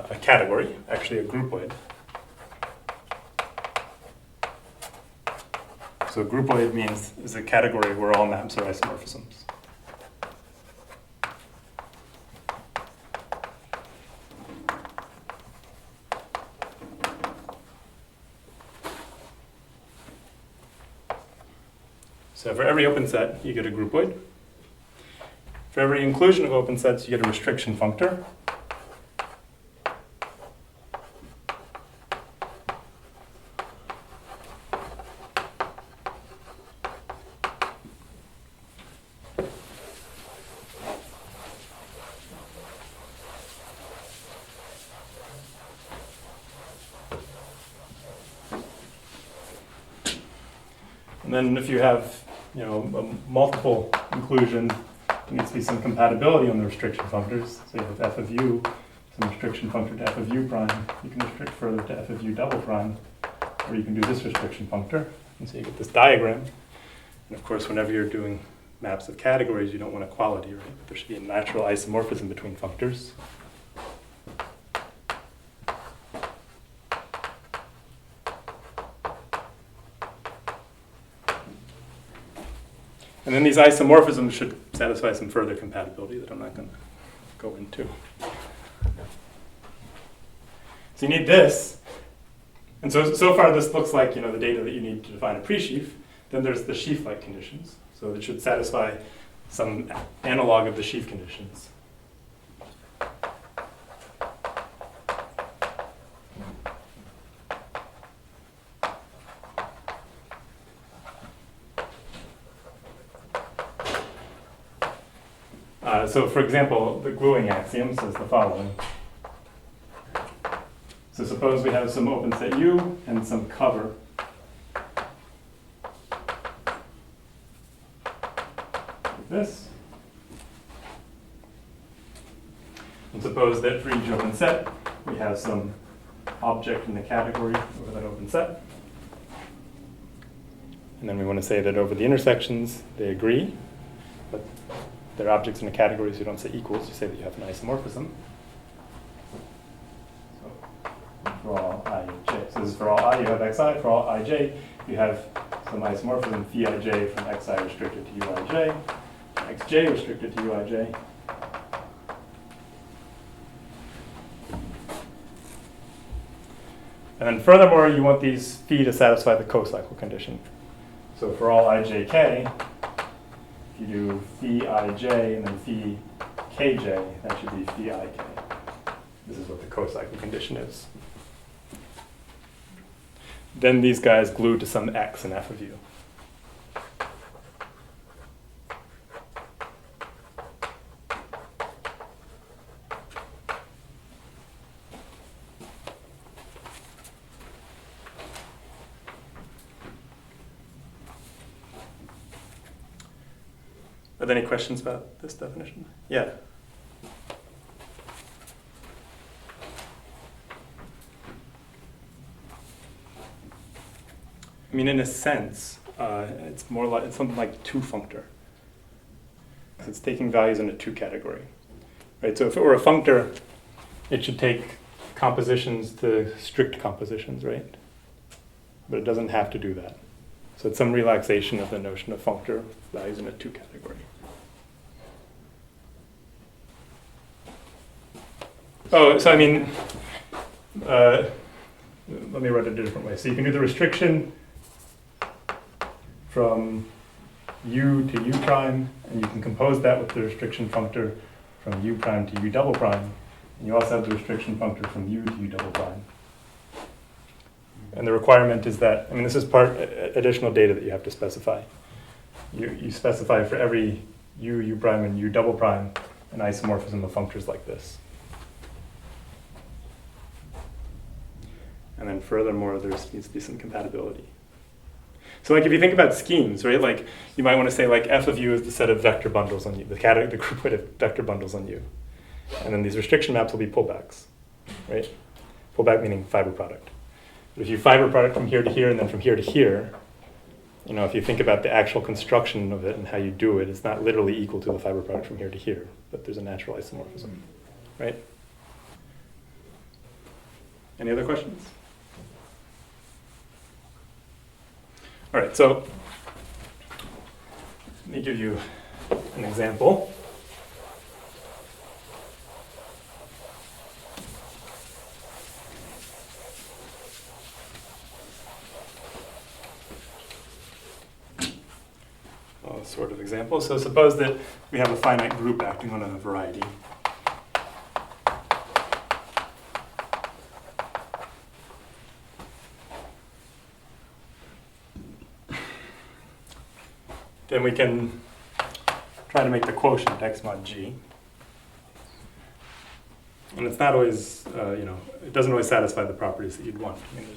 a category, actually a groupoid. So groupoid is a category where all maps are isomorphisms. So for every open set, you get a groupoid. For every inclusion of open sets, you get a restriction functor. And then if you have a multiple inclusion, there needs to be some compatibility on the restriction functors. So you have f of u, some restriction functor to f of u prime. You can restrict further to f of u double prime, or you can do this restriction functor. And so you get this diagram. And of course, whenever you're doing maps of categories, you don't want equality, right? But there should be a natural isomorphism between functors. And then these isomorphisms should satisfy some further compatibility that I'm not going to go into. So you need this. And so far this looks like the data that you need to define a pre-sheaf. Then there's the sheaf-like conditions. So it should satisfy some analog of the sheaf conditions. So for example, the gluing axiom says the following. So suppose we have some open set U and some cover. Like this. And suppose that for each open set, we have some object in the category over that open set. And then we want to say that over the intersections, they agree. But They're objects in a category, so you don't say equals, you say that you have an isomorphism. So for all ij. So this is for all I, you have xi. For all ij, you have some isomorphism phi ij from xi restricted to uij, xj restricted to uij. And then furthermore, you want these phi to satisfy the co-cycle condition. So for all ijk, if you do phi ij and then phi kj, that should be phi ik. This is what the co-cycle condition is. Then these guys glue to some x in f of u. Are there any questions about this definition? Yeah. I mean, in a sense, it's more like it's something like two functor. It's taking values in a two category, right? So if it were a functor, it should take compositions to strict compositions, right? But it doesn't have to do that. So it's some relaxation of the notion of functor values in a two category. Oh, so I mean, let me write it a different way. So you can do the restriction from u to u prime, and you can compose that with the restriction functor from u prime to u double prime. And you also have the restriction functor from u to u double prime. And the requirement is that, I mean, this is additional data that you have to specify. You specify for every u prime, and u double prime an isomorphism of functors like this. And then furthermore, there needs to be some compatibility. So like if you think about schemes, right, like you might want to say like f of u is the set of vector bundles on u, the group weight of vector bundles on u. And then these restriction maps will be pullbacks, right? Pullback meaning fiber product. But if you fiber product from here to here and then from here to here, you know, if you think about the actual construction of it and how you do it, it's not literally equal to the fiber product from here to here, but there's a natural isomorphism, right? Any other questions? All right, so let me give you an example. Sort of example. So suppose that we have a finite group acting on a variety. Then we can try to make the quotient x mod g. And it's not always, it doesn't always satisfy the properties that you'd want. I mean,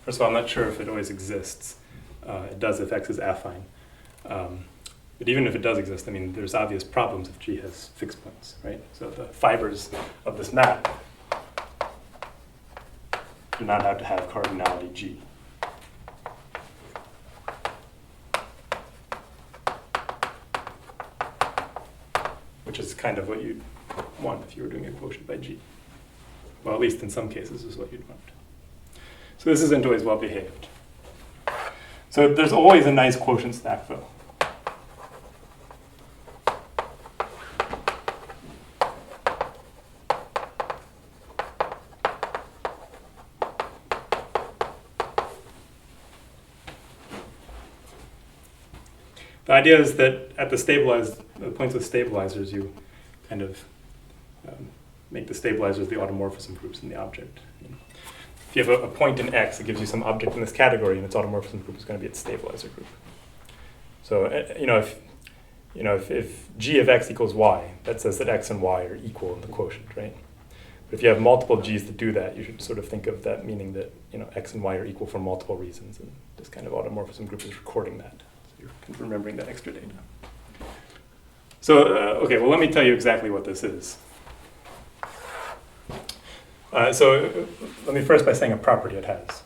first of all, I'm not sure if it always exists. It does if x is affine. But even if it does exist, I mean, there's obvious problems if g has fixed points, right? So the fibers of this map do not have to have cardinality g. Which is kind of what you'd want if you were doing a quotient by g. Well, at least in some cases is what you'd want. So this isn't always well behaved. So there's always a nice quotient stack, though. The idea is that at the points with stabilizers, you kind of make the stabilizers the automorphism groups in the object. If you have a point in x, it gives you some object in this category, and its automorphism group is going to be its stabilizer group. So if g of x equals y, that says that x and y are equal in the quotient, right? But if you have multiple g's that do that, you should sort of think of that meaning that x and y are equal for multiple reasons, and this kind of automorphism group is recording that. So you're kind of remembering that extra data. So okay, well let me tell you exactly what this is. So let me first by saying a property it has.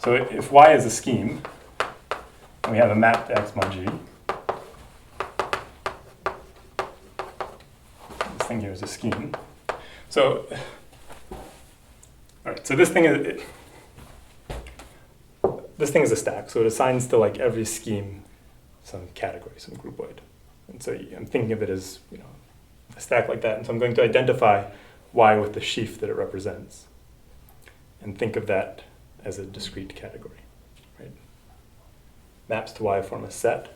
So if y is a scheme, and we have a map to x mod g, thing here is a scheme. So, all right, so this thing is a stack, so it assigns to like every scheme some category, some groupoid. And so I'm thinking of it as, you know, a stack like that. And so I'm going to identify Y with the sheaf that it represents and think of that as a discrete category, right? Maps to Y form a set.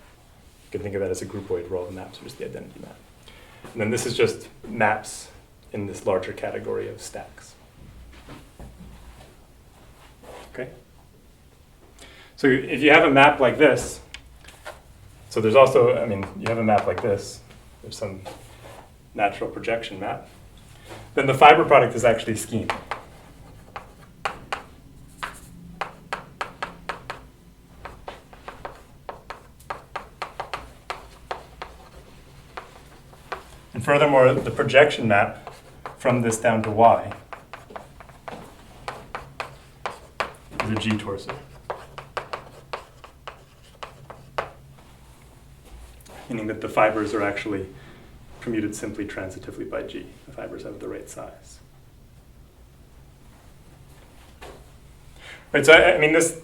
You can think of that as a groupoid where all the maps are just the identity map. And then this is just maps in this larger category of stacks. Okay? So if you have a map like this, so there's also, I mean, you have a map like this, there's some natural projection map, then the fiber product is actually a scheme. And furthermore, the projection map from this down to Y is a G torso. Meaning that the fibers are actually permuted simply transitively by G. The fibers have the right size. Right, so I mean, this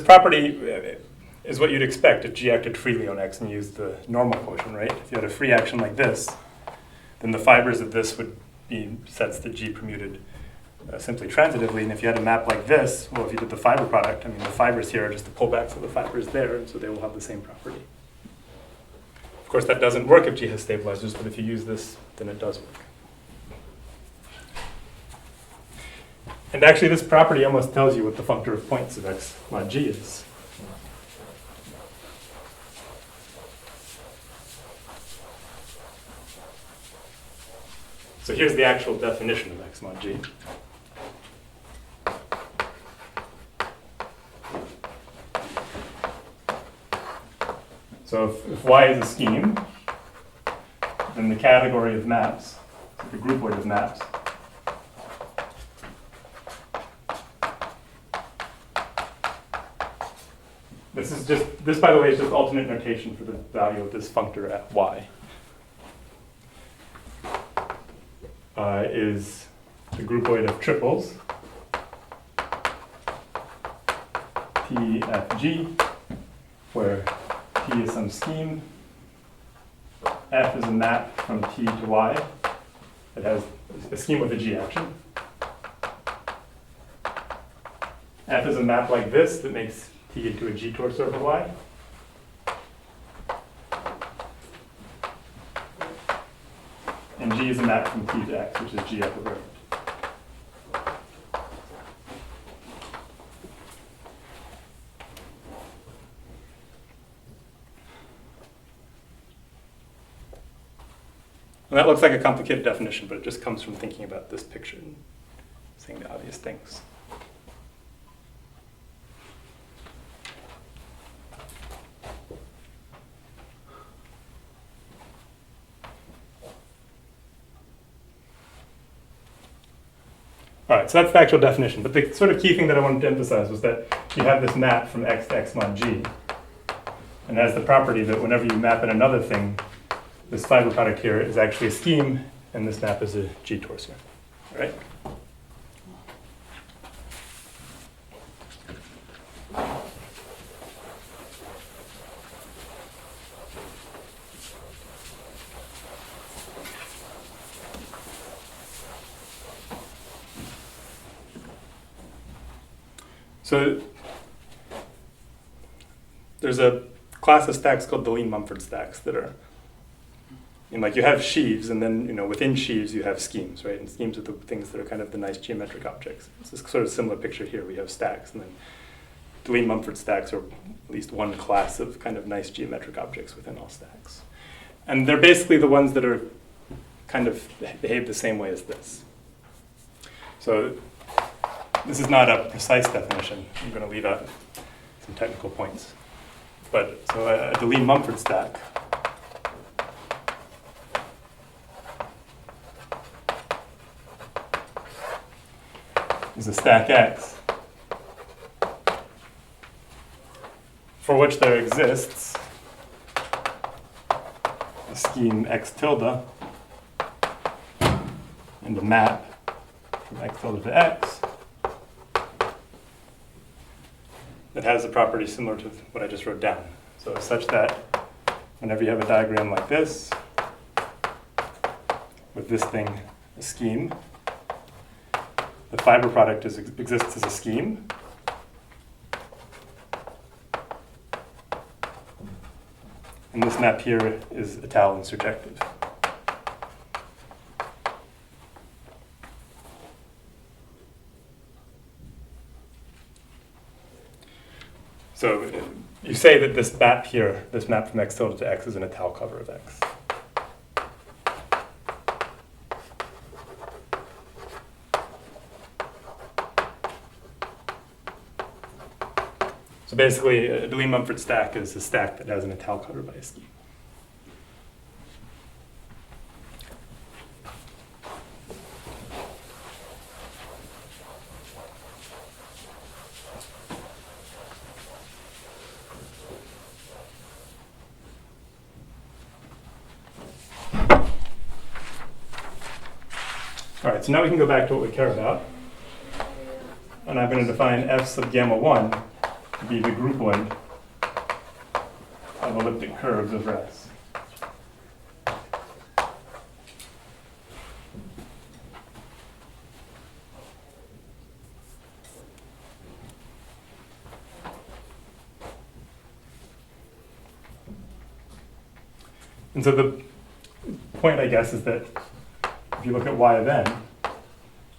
property is what you'd expect if G acted freely on X and used the normal quotient, right? If you had a free action like this, then the fibers of this would be sets that G permuted simply transitively. And if you had a map like this, well, if you did the fiber product, I mean, the fibers here are just the pullbacks of the fibers there, and so they will have the same property. Of course, that doesn't work if G has stabilizers, but if you use this, then it does work. And actually, this property almost tells you what the functor of points of X mod G is. So here's the actual definition of X mod G. So if Y is a scheme, then the category of maps, the groupoid of maps, this by the way is just alternate notation for the value of this functor at Y. Is the groupoid of triples, T, F, G, where T is some scheme, F is a map from T to Y that has a scheme with a G action. F is a map like this that makes T into a G torso over Y. And G is a map from T to X, which is G equivariant. And that looks like a complicated definition, but it just comes from thinking about this picture and saying the obvious things. All right, so that's the actual definition. But the sort of key thing that I wanted to emphasize was that you have this map from X to X mod G. And it has the property that whenever you map in another thing, this fiber product here is actually a scheme, and this map is a G torso. All right? So there's a class of stacks called Deligne-Mumford stacks that are, like you have sheaves, and then within sheaves you have schemes, right? And schemes are the things that are kind of the nice geometric objects. It's a sort of similar picture here. We have stacks, and then Deligne-Mumford stacks are at least one class of kind of nice geometric objects within all stacks. And they're basically the ones that are kind of behave the same way as this. So this is not a precise definition. I'm going to leave out some technical points. But so a Deligne-Mumford stack is a stack X for which there exists a scheme X tilde and a map from x tilde to x that has a property similar to what I just wrote down. So such that whenever you have a diagram like this, with this thing, a scheme, the fiber product exists as a scheme. And this map here is étal and surjective. So you say that this map here, this map from x tilde to x, is an étal cover of x. So basically, a Deligne-Mumford stack is a stack that has an étal cover by a scheme. All right, so now we can go back to what we care about. And I'm going to define f sub gamma 1 to be the groupoid of elliptic curves over S. And so the point, I guess, is that if you look at y of n,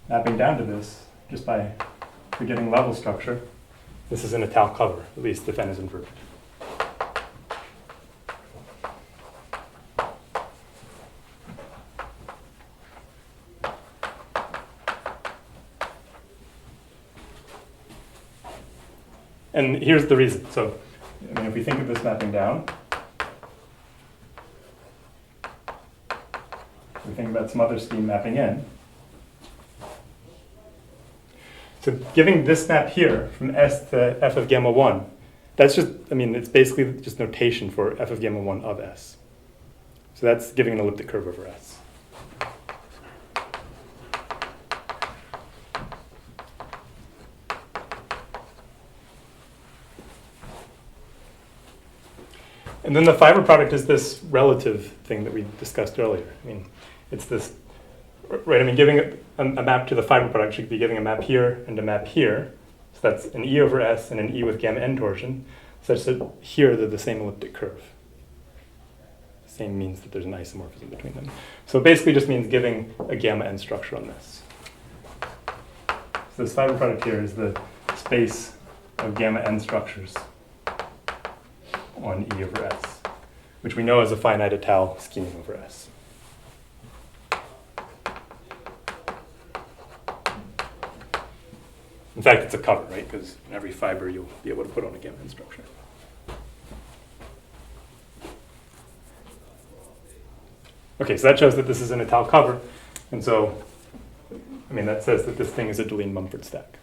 mapping down to this, just by forgetting level structure, this is an étal cover, at least if n is inverted. And here's the reason. So, I mean, if we think of this mapping down, we think about some other scheme mapping in. So giving this map here from S to f of gamma 1, that's just, I mean, it's basically just notation for f of gamma 1 of S. So that's giving an elliptic curve over S. And then the fiber product is this relative thing that we discussed earlier. I mean, it's this, right? I mean, giving a map to the fiber product should be giving a map here and a map here. So that's an E over S and an E with gamma n torsion, such that here they're the same elliptic curve. Same means that there's an isomorphism between them. So it basically just means giving a gamma n structure on this. So this fiber product here is the space of gamma n structures on E over S, which we know is a finite étal scheme over S. In fact, it's a cover, right? Because in every fiber you'll be able to put on a gamma n structure. Okay, so that shows that this is an étal cover. And so, I mean, that says that this thing is a Deligne-Mumford stack.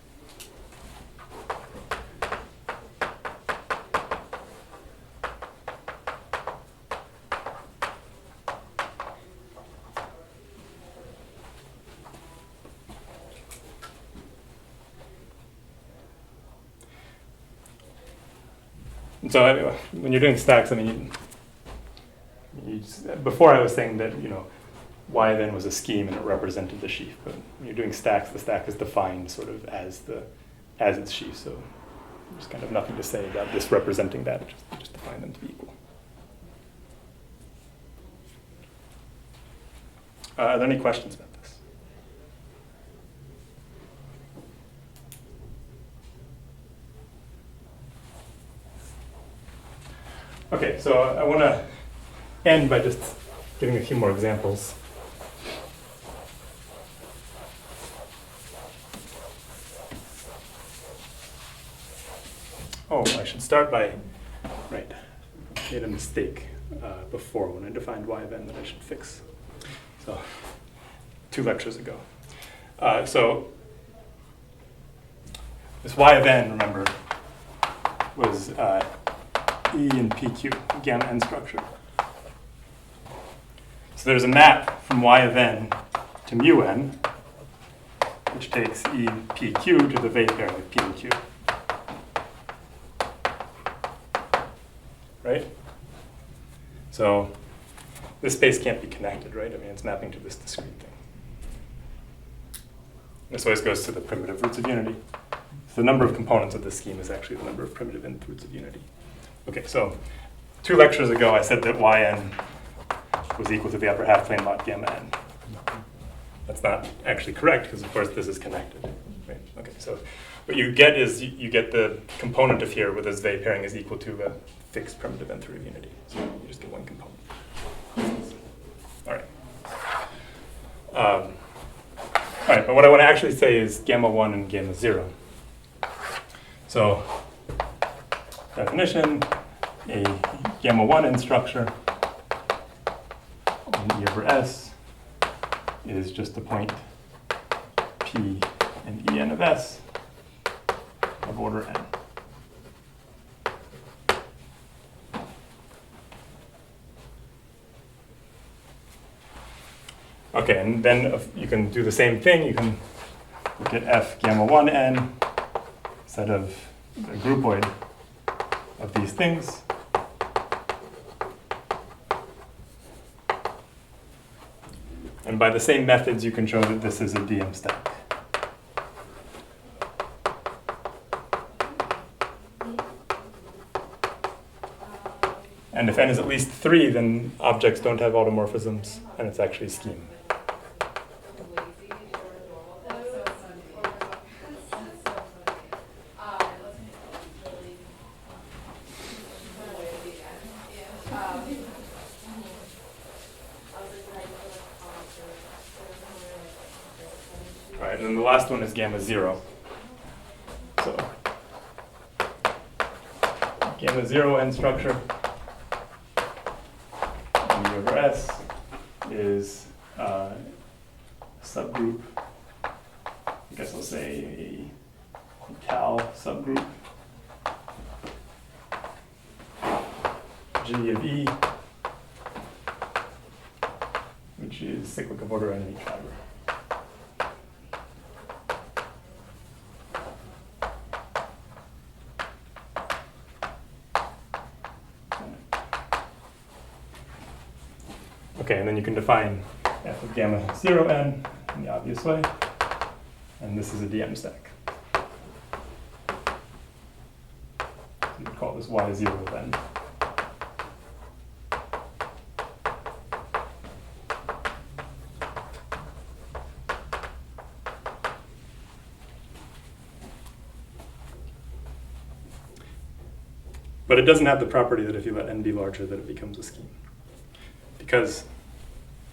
So when you're doing stacks, I mean, before I was saying that, you know, y then was a scheme and it represented the sheaf. But when you're doing stacks, the stack is defined sort of as its sheaf. So there's kind of nothing to say about this representing that. Just define them to be equal. Are there any questions about this? Okay, so I want to end by just giving a few more examples. Oh, I should start by, right, made a mistake before when I defined y of n that I should fix. So, 2 lectures ago. So, this y of n, remember, was E and PQ, gamma n structure. So there's a map from y of n to mu n, which takes e p q to the Weil pairing of p and q. Right? So this space can't be connected, right? I mean, it's mapping to this discrete thing. This always goes to the primitive roots of unity. So the number of components of this scheme is actually the number of primitive nth roots of unity. Okay, so 2 lectures ago, I said that yn was equal to the upper half plane mod gamma n. That's not actually correct, because of course this is connected. Right? Okay, so what you get is you get the component of here where this Weil pairing is equal to a fixed primitive nth root of unity. So you just get one component. All right. All right, but what I want to actually say is gamma 1 and gamma 0. So definition, a gamma 1 n structure in E over S is just a point P and En of S of order n. Okay, and then you can do the same thing. You can look at F gamma 1 n, set of the groupoid of these things. And by the same methods, you can show that this is a DM stack. And if n is at least 3, then objects don't have automorphisms, and it's actually a scheme. All right, and then the last one is gamma 0. So gamma 0 n structure in E over S is a subgroup. I guess I'll say a tau subgroup G of E, which is cyclic of order n in each fiber. Okay, and then you can define f of gamma 0 n in the obvious way, and this is a DM stack. So you could call this y0 of n. But it doesn't have the property that if you let n be larger, that it becomes a scheme. Because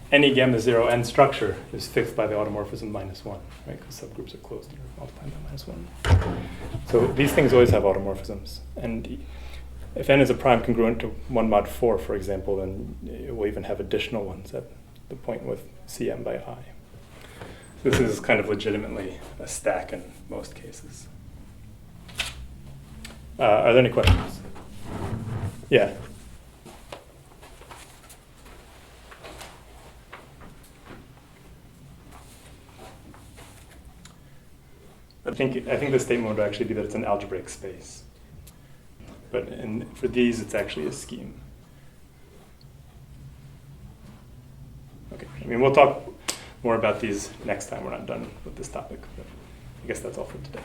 any gamma 0 n structure is fixed by the automorphism -1, right? Because subgroups are closed here, multiplied by -1. So these things always have automorphisms. And if n is a prime congruent to 1 mod 4, for example, then it will even have additional ones at the point with Cm by I. So this is kind of legitimately a stack in most cases. Are there any questions? Yeah. I think the statement would actually be that it's an algebraic space. But for these, it's actually a scheme. Okay, I mean, we'll talk more about these next time. We're not done with this topic. But I guess that's all for today.